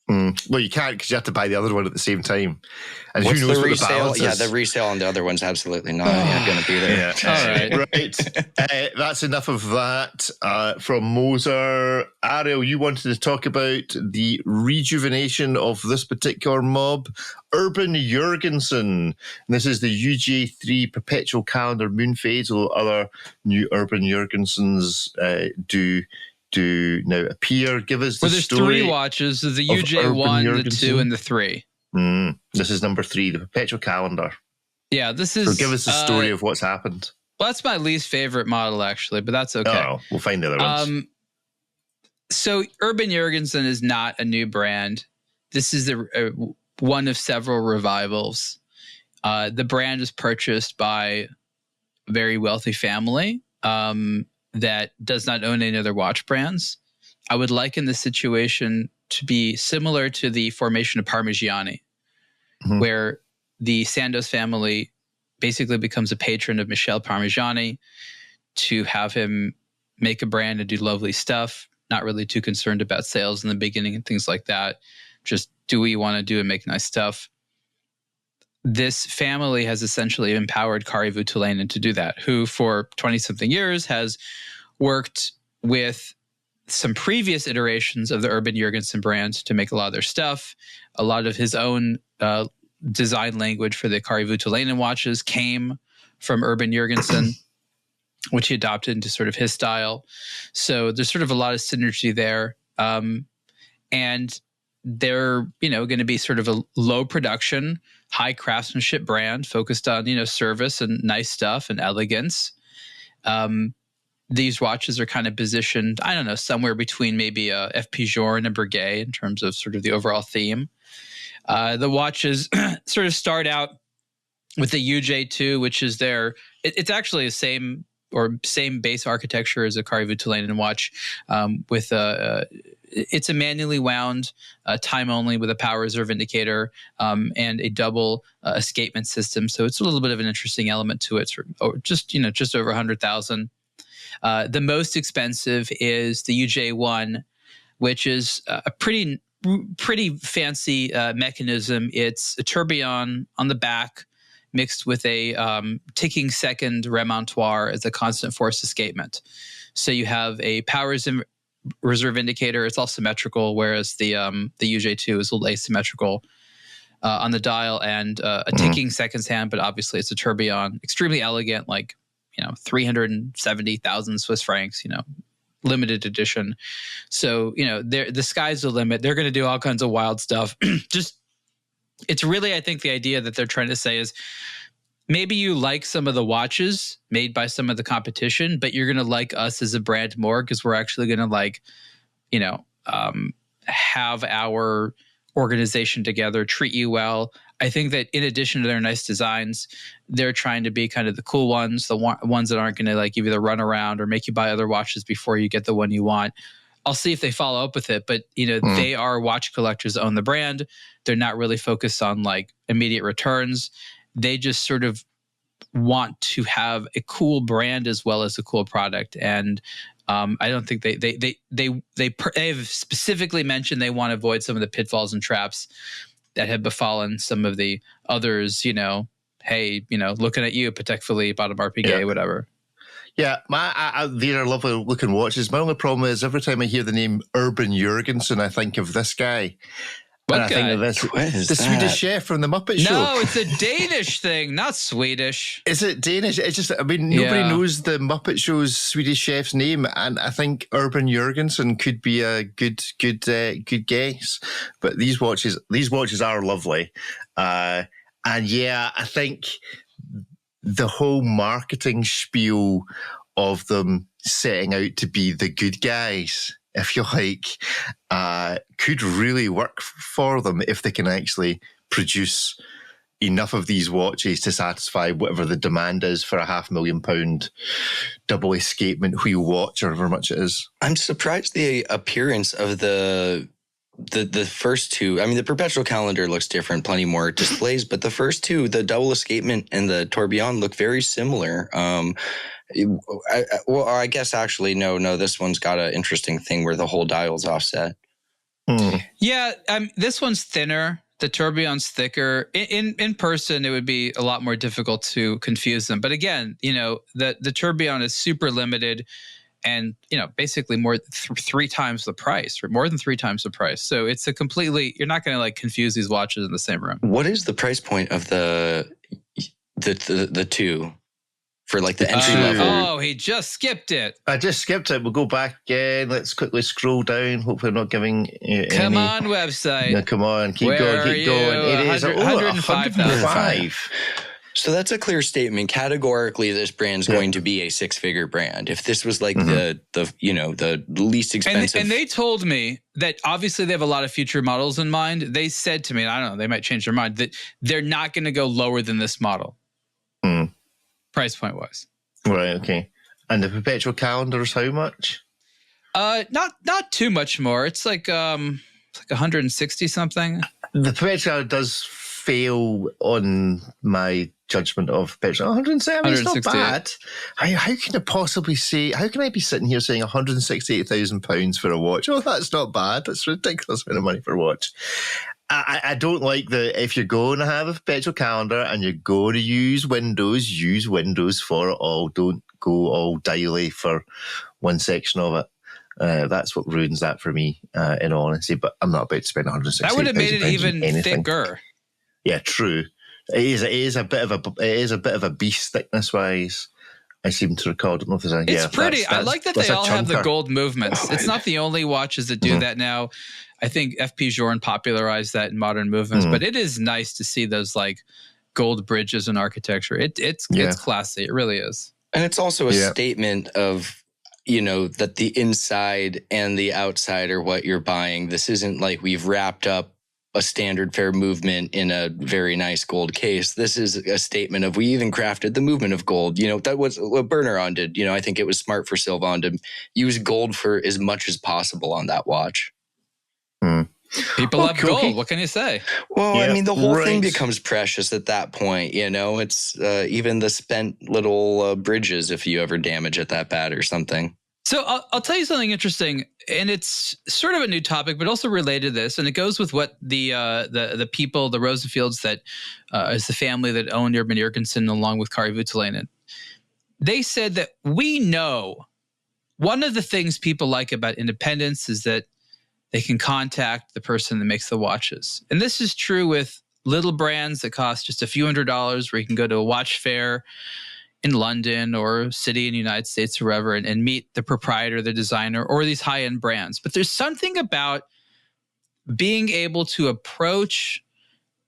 Well, you can't because you have to buy the other one at the same time. And What's who knows the what resale? the balance is? The resale on the other one's absolutely not going to be there. Yeah. All right. Right. That's enough of that from Moser. Ariel, you wanted to talk about the rejuvenation of this particular mob, Urban Jürgensen. And this is the UJ3 Perpetual Calendar Moon Phase, although other new Urban Jürgensens do now appear. Give us the Well, there's story. 3 watches. There's the of UJ1, Urban the 2, and the 3. This is number 3, the Perpetual Calendar. Yeah, this is... So give us the story of what's happened. Well, that's my least favorite model, actually, but that's okay. Oh, we'll find the other ones. So Urban Jürgensen is not a new brand. This is one of several revivals. The brand is purchased by a very wealthy family that does not own any other watch brands. I would liken the situation to be similar to the formation of Parmigiani, where the Sandoz family basically becomes a patron of Michel Parmigiani to have him make a brand and do lovely stuff, not really too concerned about sales in the beginning and things like that. Just do what you want to do and make nice stuff. This family has essentially empowered Kari Voutilainen to do that, who for 20-something years has worked with some previous iterations of the Urban Jürgensen brand to make a lot of their stuff. A lot of his own design language for the Kari Voutilainen watches came from Urban Jürgensen, which he adopted into sort of his style. So there's sort of a lot of synergy there. And they're, going to be sort of a low production, high craftsmanship brand focused on, service and nice stuff and elegance. These watches are kind of positioned, I don't know, somewhere between maybe a FP Journe and a Breguet in terms of sort of the overall theme. The watches sort of start out with the UJ2, which is it's actually the same base architecture as a Kari Voutilainen watch, with it's a manually wound, time only with a power reserve indicator, and a double escapement system. So it's a little bit of an interesting element to it. Just over 100,000. The most expensive is the UJ1, which is a pretty fancy mechanism. It's a tourbillon on the back mixed with a ticking second remontoire as a constant force escapement. So you have a power reserve indicator. It's all symmetrical, whereas the UJ2 is a little asymmetrical on the dial, and a ticking seconds hand, but obviously it's a tourbillon. Extremely elegant, 370,000 Swiss francs, limited edition. So, the sky's the limit. They're going to do all kinds of wild stuff. It's really, I think the idea that they're trying to say is maybe you like some of the watches made by some of the competition, but you're going to like us as a brand more because we're actually going to have our organization together, treat you well. I think that in addition to their nice designs, they're trying to be kind of the cool ones, the ones that aren't going to give you the run around or make you buy other watches before you get the one you want. I'll see if they follow up with it, but they are watch collectors that own the brand. They're not really focused on immediate returns. They just sort of want to have a cool brand as well as a cool product. And I don't think they have specifically mentioned they want to avoid some of the pitfalls and traps that have befallen some of the others. Hey, looking at you, Patek Philippe, Audemars Piguet, whatever. Yeah, these are lovely looking watches. My only problem is every time I hear the name Urban Jürgensen, I think of this guy. What I guy? think of the Swedish chef from the Muppet Show. No, it's a Danish thing, not Swedish. Is it Danish? It's just, nobody knows the Muppet Show's Swedish chef's name, and I think Urban Jürgensen could be a good guess. But these watches are lovely, and yeah, I think the whole marketing spiel of them setting out to be the good guys, if you like, could really work for them if they can actually produce enough of these watches to satisfy whatever the demand is for a £500,000 double escapement wheel watch or however much it is. I'm surprised the appearance of the first two. I mean, the perpetual calendar looks different, plenty more displays, but the first two, the double escapement and the tourbillon, look very similar. I guess actually, no, this one's got an interesting thing where the whole dial's offset. Yeah, this one's thinner. The tourbillon's thicker. In person, it would be a lot more difficult to confuse them. But again, the tourbillon is super limited, and basically more three times the price, or more than three times the price. So it's you're not going to confuse these watches in the same room. What is the price point of the two? For the entry level. Oh, he just skipped it. I just skipped it. We'll go back again. Let's quickly scroll down. Hopefully, I'm not giving you Come on, website. No, come on, keep Where going. It is 105,000. So that's a clear statement. Categorically, this brand's going to be a six-figure brand. If this was the least expensive, and they told me that obviously they have a lot of future models in mind. They said to me, and I don't know, they might change their mind, that they're not going to go lower than this model. Price point wise. Right, okay. And the perpetual calendar is how much? Not too much more. It's like 160 something. The perpetual calendar does fail on my judgment of perpetual. 170 is not bad. How can you possibly say? How can I be sitting here saying £168,000 for a watch? Oh, that's not bad. That's a ridiculous amount of money for a watch. I don't like if you're going to have a perpetual calendar and you're going to use Windows for it all. Don't go all dialy for one section of it. That's what ruins that for me, in all honesty. But I'm not about to spend 160. That would have made it even thicker. Yeah, true. It is a bit of a beast thickness wise. I seem to recall. I don't know if there's any. It's pretty. I like that they all have the gold movements. It's not the only watches that do that now. I think FP Journe popularized that in modern movements, but it is nice to see those gold bridges in architecture. It's classy. It really is. And it's also a statement of, that the inside and the outside are what you're buying. This isn't like we've wrapped up a standard fair movement in a very nice gold case. This is a statement of, we even crafted the movement of gold. That was what Bergeron did. I think it was smart for Sylvain to use gold for as much as possible on that watch. People love gold. What can you say? Well, I mean, the whole thing becomes precious at that point. It's even the spent little bridges if you ever damage it that bad or something. So I'll tell you something interesting, and it's sort of a new topic, but also related to this, and it goes with what the people, the Rosenfields, that is the family that owned Urban Jürgensen along with Kari Voutilainen. They said that we know one of the things people like about independence is that they can contact the person that makes the watches. And this is true with little brands that cost just a few $100s, where you can go to a watch fair in London or a city in the United States or wherever and meet the proprietor, the designer, or these high-end brands. But there's something about being able to approach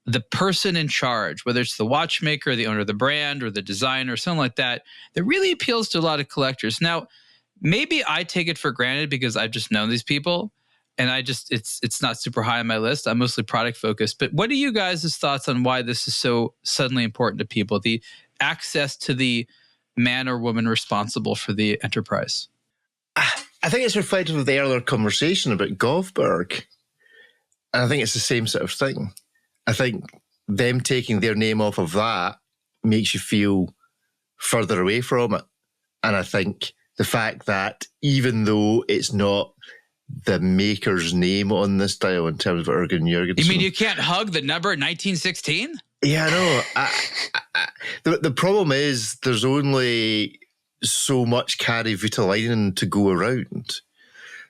the person in charge, whether it's the watchmaker, the owner of the brand, or the designer, or something like that, that really appeals to a lot of collectors. Now, maybe I take it for granted because I've just known these people, and it's not super high on my list. I'm mostly product focused. But what are you guys' thoughts on why this is so suddenly important to people? The access to the man or woman responsible for the enterprise. I think it's reflective of the earlier conversation about Govberg. And I think it's the same sort of thing. I think them taking their name off of that makes you feel further away from it. And I think the fact that even though it's not the maker's name on this dial in terms of Urban Jürgensen. You mean you can't hug the number 1916? Yeah, I know. The problem is there's only so much Kari Voutilainen to go around.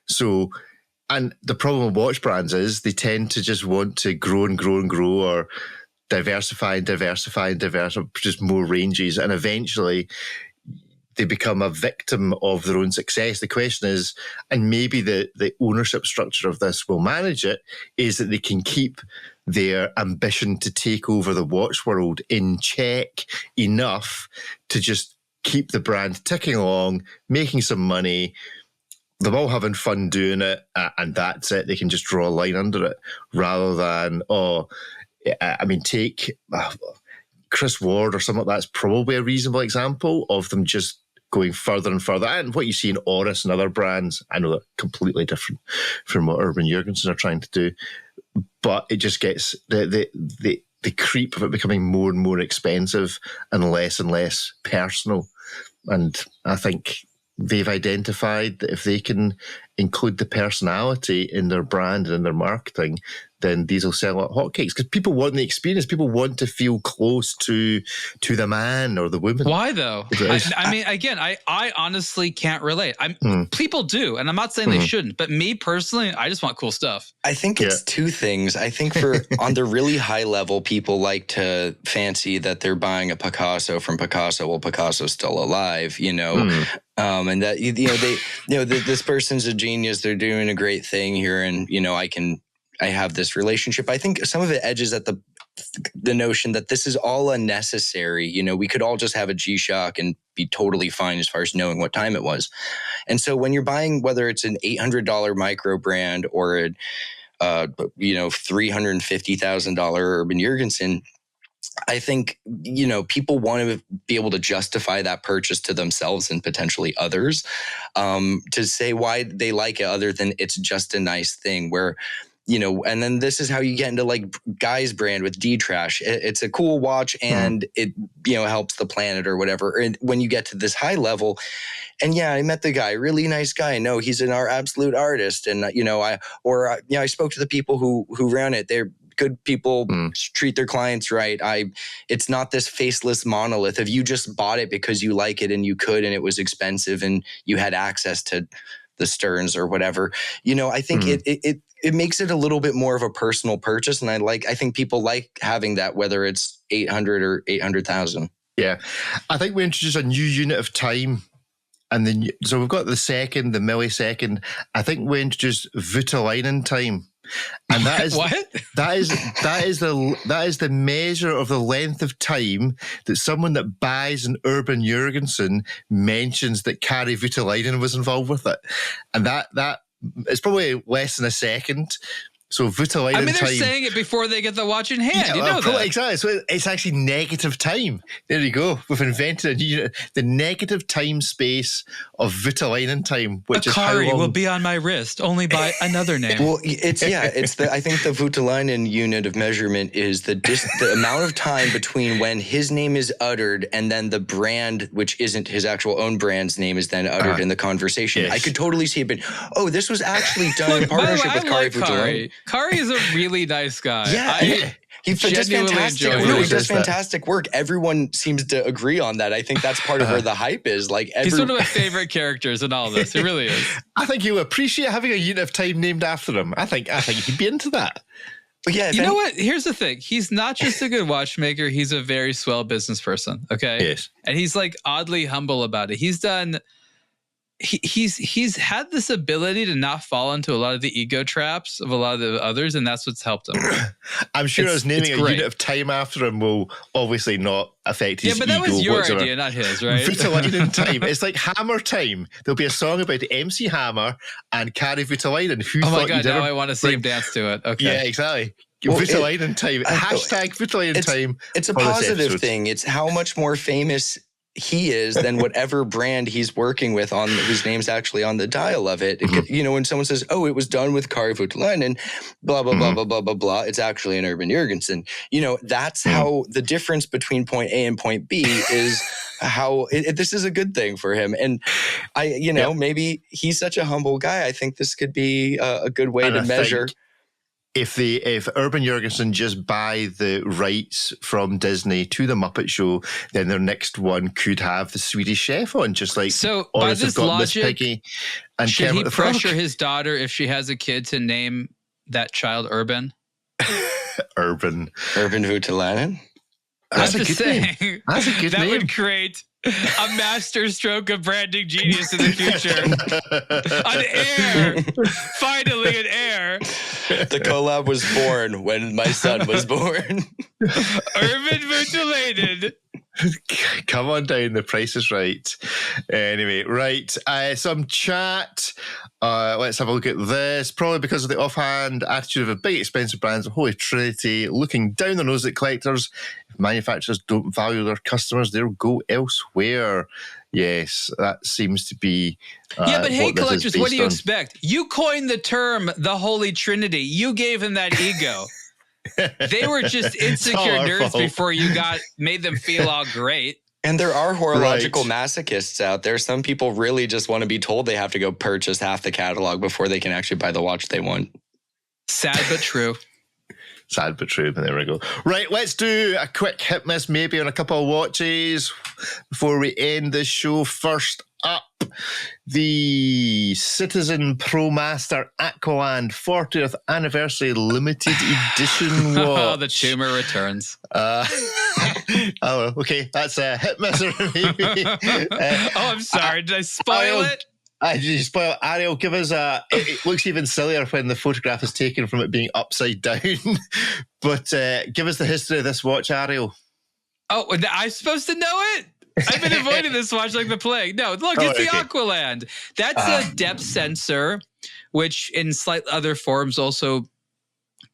So, and the problem with watch brands is they tend to just want to grow and grow and grow, or diversify and diversify and diversify, produce more ranges, and eventually they become a victim of their own success. The question is, and maybe the ownership structure of this will manage it, is that they can keep their ambition to take over the watch world in check enough to just keep the brand ticking along, making some money. They're all having fun doing it, and that's it. They can just draw a line under it, rather than, take Chris Ward or something like that's probably a reasonable example of them just going further and further. And what you see in Oris and other brands, I know they're completely different from what Urban Jürgensen are trying to do, but it just gets the creep of it becoming more and more expensive and less personal. And I think they've identified that if they can include the personality in their brand and in their marketing, then these will sell like hotcakes, because people want the experience. People want to feel close to the man or the woman. Why though? I mean, again, I honestly can't relate. People do, and I'm not saying they shouldn't, but me personally, I just want cool stuff. I think it's two things. I think for on the really high level, people like to fancy that they're buying a Picasso from Picasso. Well, Picasso's still alive, you know. And that this person's a genius. They're doing a great thing here, and I have this relationship. I think some of it edges at the notion that this is all unnecessary. You know, we could all just have a G-Shock and be totally fine as far as knowing what time it was. And so when you're buying, whether it's an $800 micro brand or a $350,000 Urban Jürgensen, I think, people want to be able to justify that purchase to themselves and potentially others, to say why they like it other than it's just a nice thing where, and then this is how you get into like Guy's brand with D-Trash. It's a cool watch and it, helps the planet or whatever. And when you get to this high level, and I met the guy, really nice guy. No, he's an absolute artist. And, I spoke to the people who ran it. They're good people, treat their clients right. It's not this faceless monolith. If you just bought it because you like it and you could, and it was expensive and you had access to the Stearns or whatever, I think it makes it a little bit more of a personal purchase. And I think people like having that, whether it's 800 or 800,000. Yeah. I think we introduced a new unit of time. And then, so we've got the millisecond. I think we introduced Voutilainen time. And that is what? That is the measure of the length of time that someone that buys an Urban Jürgensen mentions that Kari Voutilainen was involved with it. And that it's probably less than a second. So Voutilainen time. They're saying it before they get the watch in hand. That. Exactly. So it's actually negative time. There you go. We've invented the negative time space of Voutilainen time, which is how long will be on my wrist, only by another name. Well, I think the Voutilainen unit of measurement is the amount of time between when his name is uttered and then the brand, which isn't his actual own brand's name, is then uttered in the conversation. Yes. I could totally see it, but this was actually done in partnership with Kari Voutilainen. Kari is a really nice guy. Yeah. He does fantastic. He does fantastic work. Everyone seems to agree on that. I think that's part of where the hype is. He's one of my favorite characters in all of this. He really is. I think you'll appreciate having a unit of time named after him. I think he'd be into that. But you know what? Here's the thing. He's not just a good watchmaker. He's a very swell business person. Okay. Yes. And he's oddly humble about it. He's done. He's had this ability to not fall into a lot of the ego traps of a lot of the others, and that's what's helped him. I'm sure us naming a unit of time after him will obviously not affect his ego. Yeah, but that was your idea, not his, right? Voutilainen time. It's like Hammer time. There'll be a song about MC Hammer and Kari Voutilainen. Oh my God, now I want to see him dance to it. Okay. Yeah, exactly. Voutilainen time. Hashtag Voutilainen time. It's a positive thing. It's how much more famous he is than whatever brand he's working with on whose name's actually on the dial of it. When someone says, "Oh, it was done with Kari Voutilainen," blah blah blah blah blah blah blah. It's actually an Urban Jürgensen. That's how the difference between point A and point B is. How this is a good thing for him, and maybe he's such a humble guy. I think this could be a good way to measure. If Urban Jürgensen just buy the rights from Disney to the Muppet Show, then their next one could have the Swedish Chef on, just like so. By this logic, and should he pressure his daughter if she has a kid to name that child Urban? Urban Voutilainen. That's a good name. That's a good name. That would create a master stroke of branding genius in the future. An heir. Finally an heir. The collab was born when my son was born. Urban Voutilainen. Come on down, the price is right. Anyway, right. Some chat. Let's have a look at this. Probably because of the offhand attitude of big expensive brands, the Holy Trinity, looking down the nose at collectors. If manufacturers don't value their customers, they'll go elsewhere. Yes, that seems to be. Yeah, but hey, collectors, what do you expect? You coined the term the Holy Trinity. You gave him that ego. They were just insecure nerds before you made them feel all great. And there are horological masochists out there. Some people really just want to be told they have to go purchase half the catalog before they can actually buy the watch they want. Sad but true. Sad but true, but there we go. Right, let's do a quick hit miss maybe on a couple of watches before we end this show. First up, the Citizen ProMaster Aqualand 40th Anniversary Limited Edition watch. Oh, the tumor returns. Oh, okay, that's a hit miss. Maybe. I'm sorry, did I spoil it? Did you spoil it? Ariel, give us it looks even sillier when the photograph is taken from it being upside down. But give us the history of this watch, Ariel. Oh, I'm supposed to know it? I've been avoiding this watch like the plague. No, look, it's the Aqualand. That's a depth sensor, which in slight other forms also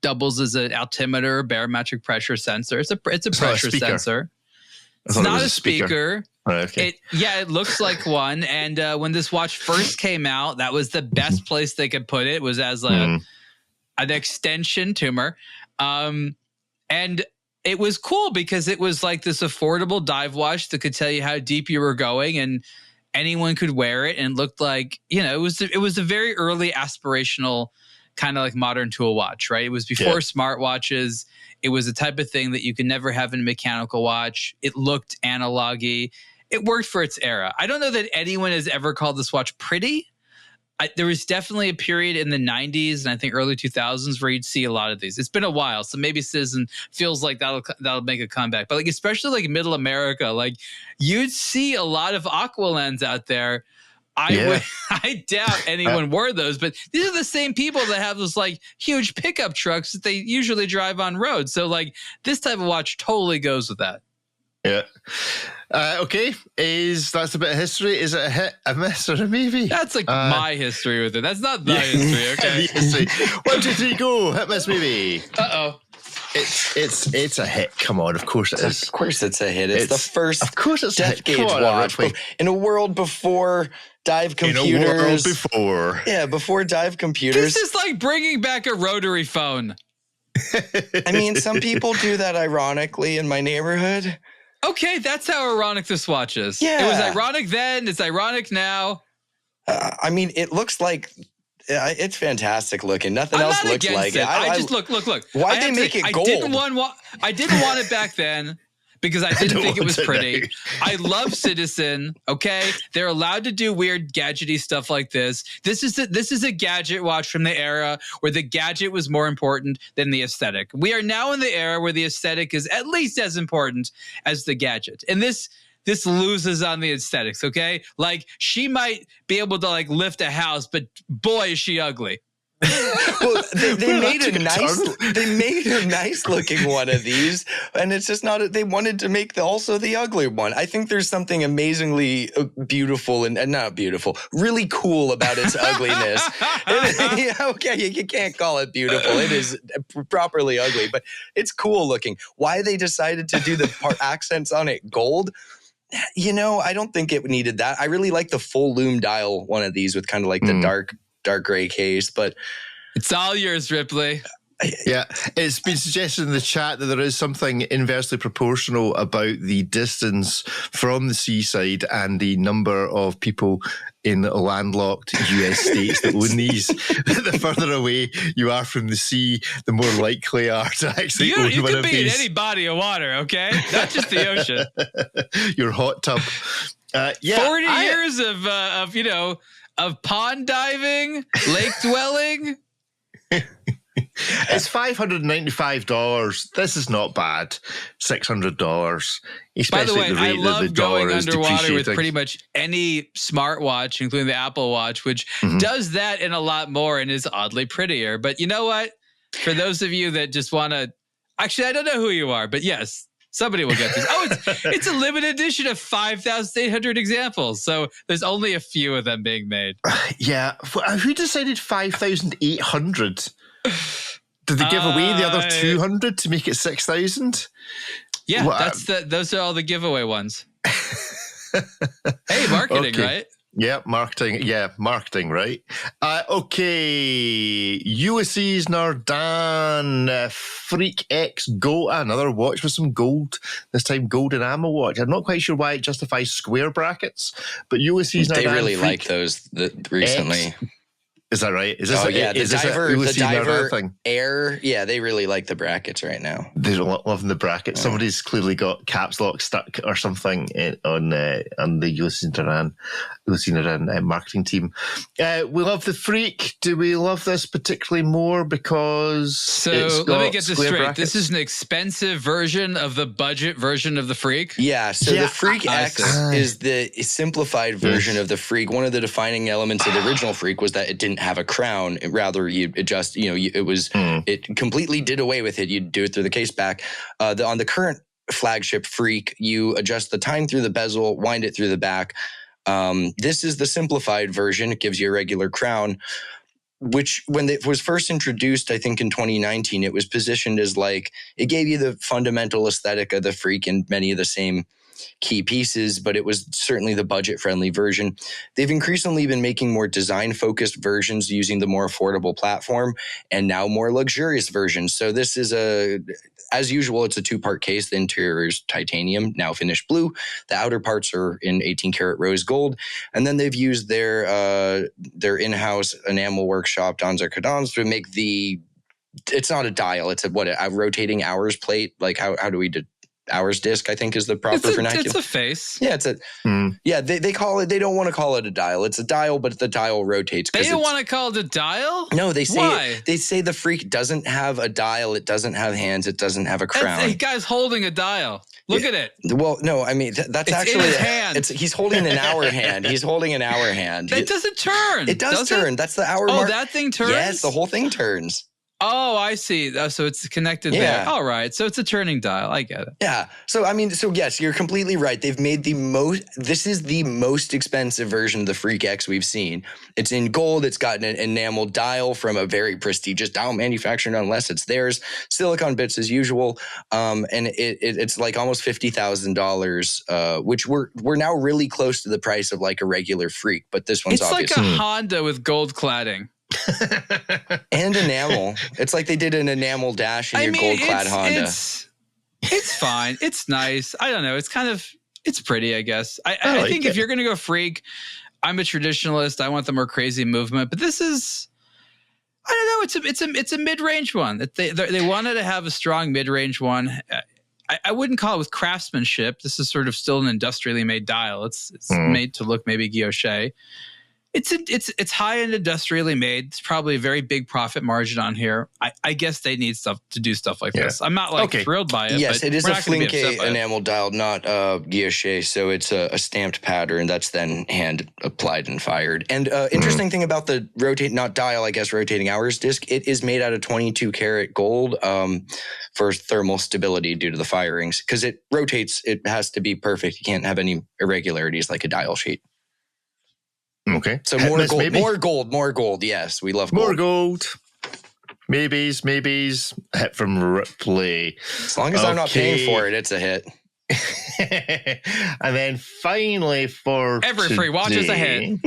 doubles as an altimeter, barometric pressure sensor. It's a pressure sensor. It's not a speaker. Okay. It looks like one. And when this watch first came out, that was the best place they could put it, was as an extension tumor. And it was cool because it was like this affordable dive watch that could tell you how deep you were going, and anyone could wear it. And it looked like, it was a very early aspirational kind of like modern tool watch, right? It was before smartwatches. It was the type of thing that you could never have in a mechanical watch. It looked analog-y. It worked for its era. I don't know that anyone has ever called this watch pretty. There was definitely a period in the 90s and I think early 2000s where you'd see a lot of these. It's been a while, so maybe Citizen feels like that'll make a comeback. But like especially like Middle America, like you'd see a lot of Aqualands out there. I doubt anyone wore those, but these are the same people that have those like huge pickup trucks that they usually drive on roads. So like this type of watch totally goes with that. Yeah. Okay. That's a bit of history. Is it a hit, a miss, or a maybe? That's like my history with it. That's not the history. Okay. History. 1, 2, 3, go. Hit, miss, maybe. Uh-oh. It's a hit. Come on, of course it is. Of course it's a hit. It's the first depth gauge watch in a world before dive computers. In a world before. Yeah, before dive computers. This is like bringing back a rotary phone. I mean, some people do that ironically in my neighborhood. Okay, that's how ironic this watch is. Yeah. It was ironic then. It's ironic now. Uh, I mean, it looks like it's fantastic looking. Nothing else looks like it. I just look. Why'd they make it gold? I didn't want it back then because I didn't think it was pretty. I love Citizen. Okay, they're allowed to do weird gadgety stuff like this. This is a gadget watch from the era where the gadget was more important than the aesthetic. We are now in the era where the aesthetic is at least as important as the gadget, and this loses on the aesthetics. Okay, like she might be able to like lift a house, but boy is she ugly. Well, they made a nice looking one of these, and it's just not. They wanted to make also the ugly one. I think there's something amazingly beautiful and not beautiful, really cool about its ugliness. Okay, you can't call it beautiful. It is properly ugly, but it's cool looking. Why they decided to do the accents on it gold? I don't think it needed that. I really like the full lume dial one of these with kind of like the dark gray case, but it's all yours, Ripley. Yeah, it's been suggested in the chat that there is something inversely proportional about the distance from the seaside and the number of people in landlocked US states that own these. The further away you are from the sea, the more likely you are to actually own one of these. You could be in any body of water, okay? Not just the ocean. Your hot tub. 40 years of pond diving, lake dwelling. It's $595. This is not bad. $600. By the way, I love going underwater with pretty much any smartwatch, including the Apple Watch, which does that and a lot more and is oddly prettier. But you know what? For those of you that just want to... Actually, I don't know who you are, but yes, somebody will get this. Oh, it's a limited edition of 5,800 examples. So there's only a few of them being made. Yeah. Who decided 5,800? Did they give away the other 200 to make it 6,000? Yeah, those are all the giveaway ones. Hey, marketing, right? Yeah, marketing. Yeah, marketing, right? Okay. Ulysse Nardin, Freak X Gold. Another watch with some gold. This time, gold enamel watch. I'm not quite sure why it justifies square brackets, but Ulysse Nardin. They really Freak like those recently. X. Is that right? Is this the diver thing? Air. Yeah, they really like the brackets right now. They're loving the brackets. Somebody's clearly got caps lock stuck or something on the Ulysse Nardin marketing team. We love the Freak. Do we love this particularly more because? So let me get this straight. Brackets? This is an expensive version of the budget version of the Freak. Yeah. So the Freak X is the simplified version of the Freak. One of the defining elements of the original Freak was that it didn't have a crown. Rather, you adjust. It completely did away with it. You'd do it through the case back. On the current flagship Freak, you adjust the time through the bezel, wind it through the back. This is the simplified version. It gives you a regular crown, which when it was first introduced, I think in 2019, it was positioned as like, it gave you the fundamental aesthetic of the Freak and many of the same key pieces, but it was certainly the budget-friendly version. They've increasingly been making more design-focused versions using the more affordable platform and now more luxurious versions. So this is as usual, it's a two-part case. The interior is titanium, now finished blue. The outer parts are in 18-karat rose gold. And then they've used their in-house enamel workshop, Donzer Cadans, to make it's not a dial, it's a rotating hours plate. Like how do we do hours disc, I think is the proper vernacular. It's a face. Yeah, they call it, they don't want to call it a dial. It's a dial, but the dial rotates. They don't want to call it a dial? No, they say Why? They say the Freak doesn't have a dial, it doesn't have hands, it doesn't have a crown. The guy's holding a dial. Look at it. Well, no, I mean that's actually in his hand. He's holding an hour hand. He's holding an hour hand. It doesn't turn. It does turn. That's the hour mark. That thing turns? Yes, the whole thing turns. Oh, I see. So it's connected there. All right. So it's a turning dial. I get it. Yeah. So, yes, you're completely right. They've made this is the most expensive version of the Freak X we've seen. It's in gold. It's got an enamel dial from a very prestigious dial manufacturer, unless it's theirs. Silicon bits as usual. And it's like almost $50,000, which we're now really close to the price of like a regular Freak. But this one's obviously. It's like a Honda with gold cladding. And enamel. It's like they did an enamel dash in your gold-clad Honda. It's fine. It's nice. I don't know. It's pretty, I guess. I think if you're going to go Freak, I'm a traditionalist. I want the more crazy movement. But this is, I don't know. It's a mid-range one. They wanted to have a strong mid-range one. I wouldn't call it with craftsmanship. This is sort of still an industrially made dial. It's made to look maybe guilloche. It's high-end industrially made. It's probably a very big profit margin on here. I guess they need stuff to do stuff like this. I'm not thrilled by it. Yes, but it is a flinke enamel dial, not guilloche. So it's a stamped pattern that's then hand applied and fired. And interesting thing about the rotating hours disc, it is made out of 22 karat gold for thermal stability due to the firings. Because it rotates, it has to be perfect. You can't have any irregularities like a dial sheet. Okay. So more gold. Yes, we love gold. More gold. Maybes. Hit from Ripley. As long as I'm not paying for it, it's a hit. And then finally for every today, free watch is a hit.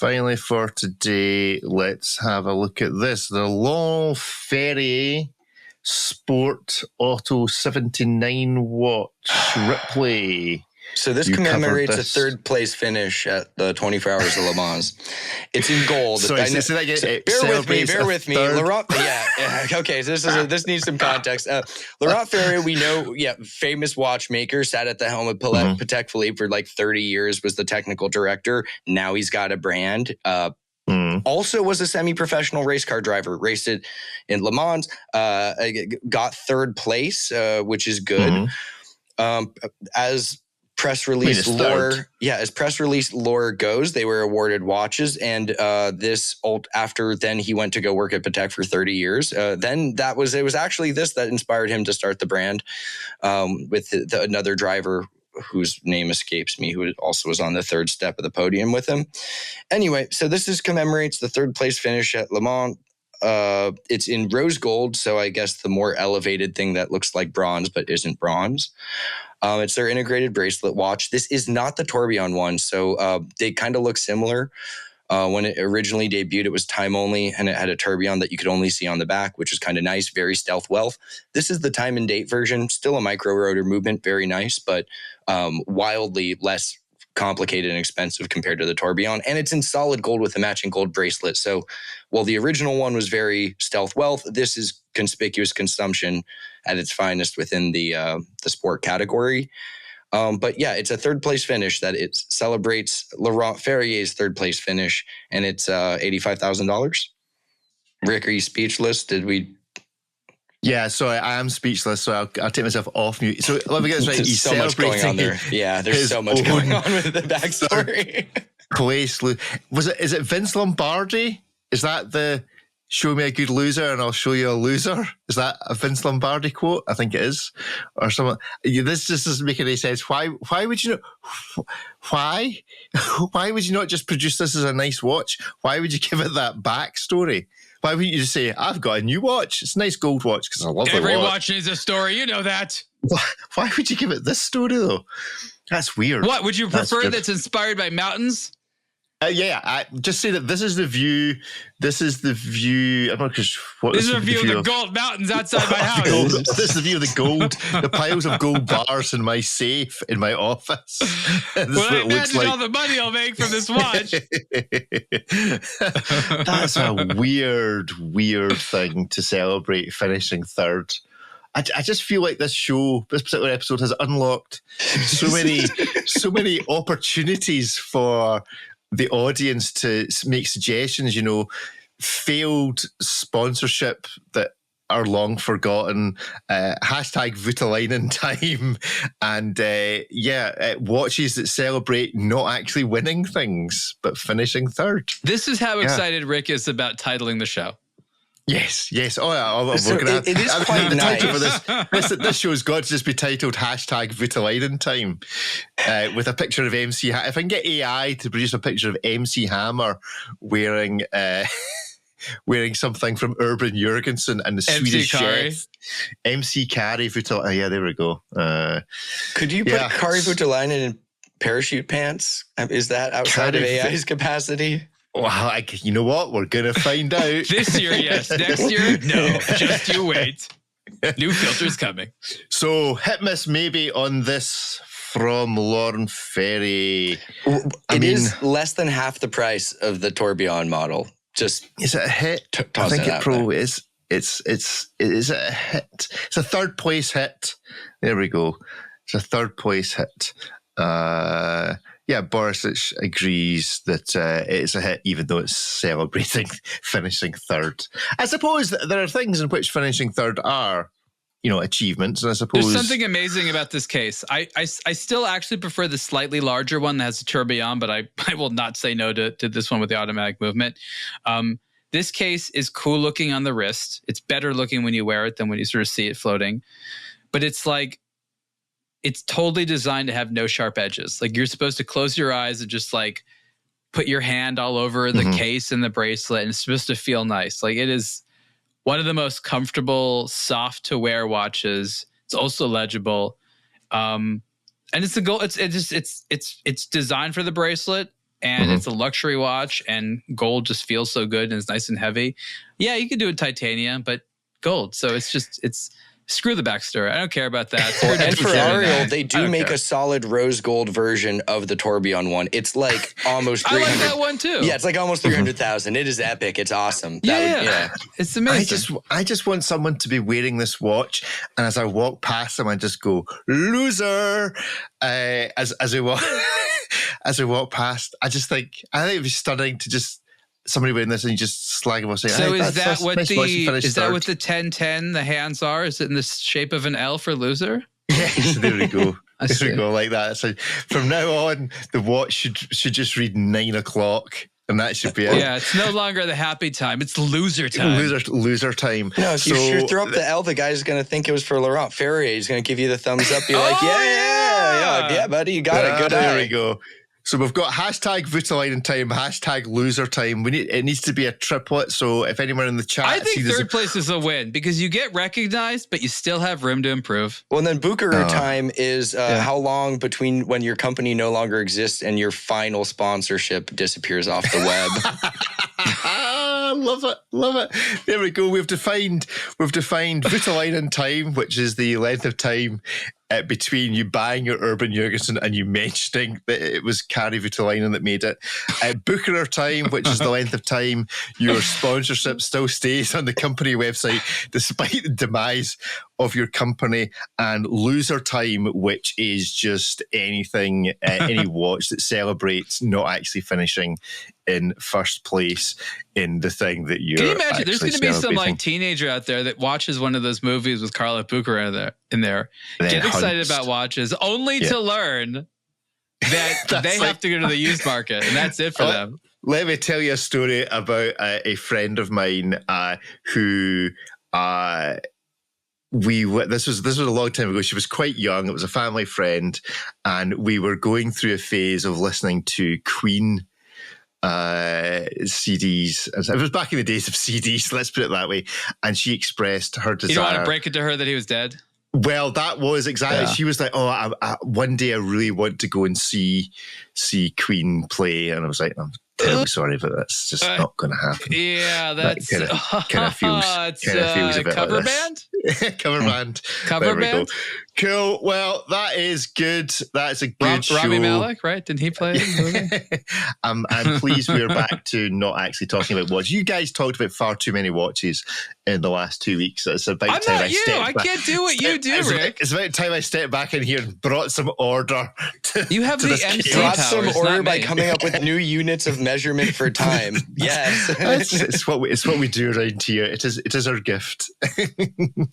Finally for today, let's have a look at this. The Long Ferry Sport Auto 79 watch Ripley. So this commemorates a third place finish at the 24 Hours of Le Mans. It's in gold. Sorry, bear with me. Laurent, okay. So this needs some context. Laurent Ferré, we know, famous watchmaker, sat at the helm of Patek Philippe for like 30 years, was the technical director. Now he's got a brand. Also was a semi-professional race car driver, raced it in Le Mans, got third place, which is good. As press release lore goes, they were awarded watches, and then he went to go work at Patek for 30 years. It was actually this that inspired him to start the brand with another driver whose name escapes me, who also was on the third step of the podium with him. Anyway, so this commemorates the third place finish at Le Mans. It's in rose gold, so I guess the more elevated thing that looks like bronze but isn't bronze. It's their integrated bracelet watch. This is not the Tourbillon one, so they kind of look similar. When it originally debuted, it was time only, and it had a tourbillon that you could only see on the back, which was kind of nice, very stealth wealth. This is the time and date version, still a micro rotor movement, very nice, but wildly less complicated and expensive compared to the tourbillon. And it's in solid gold with a matching gold bracelet. So while the original one was very stealth wealth, this is conspicuous consumption at its finest within the sport category. But yeah, it's a third place finish that it celebrates Laurent Ferrier's third place finish, and it's $85,000. Rick, are you speechless? Did we? Yeah, so I am speechless, so I'll take myself off mute. So let me get this right. There's He's so much going on there. Yeah, there's so much going on with the backstory. Is it Vince Lombardi? Is that the "show me a good loser and I'll show you a loser"? Is that a Vince Lombardi quote? I think it is, or something. This just doesn't make any sense. Why would you not? Why would you not just produce this as a nice watch? Why would you give it that backstory? Why wouldn't you just say, "I've got a new watch. It's a nice gold watch because I love the watch." Every watch needs a story. You know that. Why would you give it this story though? That's weird. What would you prefer? That's inspired by mountains? I just say that this is the view. This is the view. I'm not sure. This is a view of the gold mountains outside my house. This is the view of the gold, the piles of gold bars in my safe in my office. Well, I imagine all the money I'll make from this watch. That's a weird thing to celebrate finishing third. I just feel like this particular episode has unlocked so many opportunities for the audience to make suggestions, failed sponsorship that are long forgotten, hashtag Voutilainen time, and watches that celebrate not actually winning things, but finishing third. This is how excited Rick is about titling the show. Yes. Oh, yeah. So it is quite nice. For this show's got to just be titled hashtag Voutilainen time, with a picture of MC. If I can get AI to produce a picture of MC Hammer wearing something from Urban Jürgensen and the Swedish chef MC Kari Voutilainen. Yeah, there we go. Could you put Kari Voutilainen in parachute pants? Is that outside of AI's capacity? Well, you know what? We're going to find out. This year, yes. Next year, no. Just you wait. New filters coming. So, hit miss maybe on this from Lauren Ferry. It is less than half the price of the Tourbillon model. Just is it a hit? I think it probably is. Is it a hit? It's a third place hit. There we go. It's a third place hit. Borisic agrees that it's a hit, even though it's celebrating finishing third. I suppose that there are things in which finishing third are, achievements, and I suppose there's something amazing about this case. I still actually prefer the slightly larger one that has a tourbillon, but I will not say no to this one with the automatic movement. This case is cool looking on the wrist. It's better looking when you wear it than when you sort of see it floating. But it's like, it's totally designed to have no sharp edges. Like, you're supposed to close your eyes and just like put your hand all over the case and the bracelet, and it's supposed to feel nice. Like, it is one of the most comfortable, soft to wear watches. It's also legible. And it's the goal. It's designed for the bracelet, and it's a luxury watch, and gold just feels so good and it's nice and heavy. Yeah, you could do it titanium, but gold. So it's screw the backstory. I don't care about that. And for Ariel, they do make a solid rose gold version of the Tourbillon one. It's like almost 300. I like that one too. Yeah, it's like almost 300,000. It is epic. It's awesome. It's amazing. I just want someone to be wearing this watch, and as I walk past them, I just go, loser. As I walk past, I think it'd be stunning to just somebody wearing this and you just slag them off. So is that what the 1010 the hands are? Is it in the shape of an L for loser? Yes, there we go. There we go, like that. So from now on, the watch should just read 9 o'clock, and that should be it. Yeah, it's no longer the happy time; it's loser time. Loser time. No, if you throw up the L, the guy's going to think it was for Laurent Ferrier. He's going to give you the thumbs up. Be like, yeah, buddy, you got it. Good There eye. we go. So we've got hashtag Voutilainen time, hashtag loser time. It needs to be a triplet. So if anyone in the chat, I think third place is a win because you get recognized, but you still have room to improve. Well, and then Bucherer time is how long between when your company no longer exists and your final sponsorship disappears off the web. Love it. There we go. We've defined Voutilainen time, which is the length of time between you buying your Urban Jürgensen and you mentioning that it was Kari Voutilainen that made it. Bucherer time, which is the length of time your sponsorship still stays on the company website despite the demise of your company. And loser time, which is just anything, any watch that celebrates not actually finishing in first place in the thing that you're. Can you imagine? There's going to be some celebrating. teenager out there that watches one of those movies with Carla Bucherer in there, get excited about watches, only to learn that they have to go to the used market, and that's it for them. Let me tell you a story about a friend of mine who. This was a long time ago. She was quite young. It was a family friend, and we were going through a phase of listening to Queen CDs. It was back in the days of CDs, let's put it that way. And she expressed her desire. You don't want to break it to her that he was dead? Well, that was exactly. Yeah. She was like, "Oh, one day I really want to go and see Queen play," and I was like, "I'm terribly sorry, but that's just not going to happen." Yeah, that's kind of feels a bit cover like band. Cover band. Cover band. Cool. Well, that is good. That's a good show. Rami Malek, right? Didn't he play the movie? I'm pleased we're back to not actually talking about watches. You guys talked about far too many watches in the last 2 weeks. It's about time I can't do what you do, Rick. It's about time I stepped back in here and brought some order. You have the MC brought powers, some order by coming up with new units of measurement for time. Yes, it's what we do around here. It is our gift.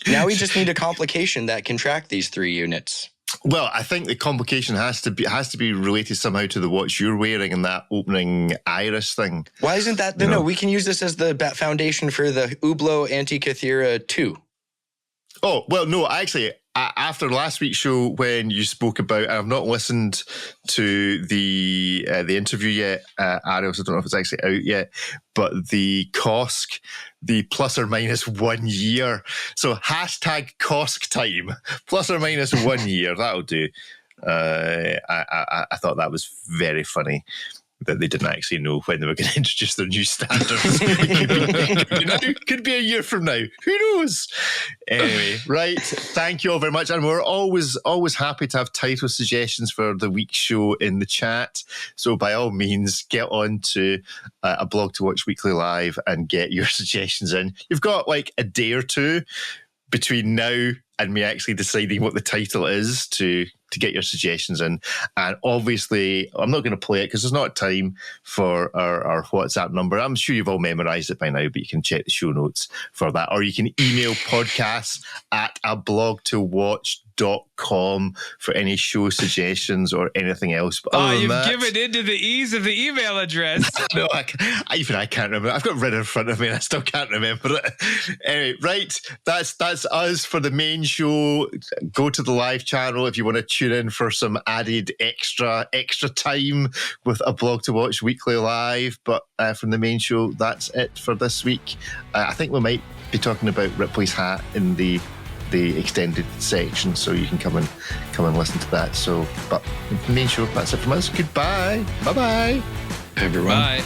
Now we just need a complication that can track these 3 units. Well, I think the complication has to be related somehow to the watch you're wearing and that opening iris thing. Why isn't that? No, we can use this as the foundation for the Hublot Antikythera 2. Oh, well, no, actually, after last week's show when you spoke about, I've not listened to the interview yet, Ariel, I don't know if it's actually out yet, but the COSC, the plus or minus 1 year. So hashtag COSC time, plus or minus 1 year, that'll do. I thought that was very funny that they didn't actually know when they were going to introduce their new standards. Could be a year from now. Who knows? Anyway, right. Thank you all very much. And we're always happy to have title suggestions for the week's show in the chat. So by all means, get on to a Blog to Watch Weekly Live and get your suggestions in. You've got like a day or two between now and me actually deciding what the title is to get your suggestions in. And obviously, I'm not going to play it because there's not time for our WhatsApp number. I'm sure you've all memorized it by now, but you can check the show notes for that. Or you can email podcasts@ablogtowatch.com for any show suggestions or anything else. But you've given into the ease of the email address. No, I can't remember. I've got it in front of me and I still can't remember it. Anyway, right, that's us for the main show. Go to the live channel if you want to tune in for some added extra time with a Blog to Watch Weekly Live. But from the main show, that's it for this week. I think we might be talking about Ripley's hat in the extended section, so you can come and listen to that. So, but the main show, that's it from us. Goodbye. Bye-bye. Everyone. Bye.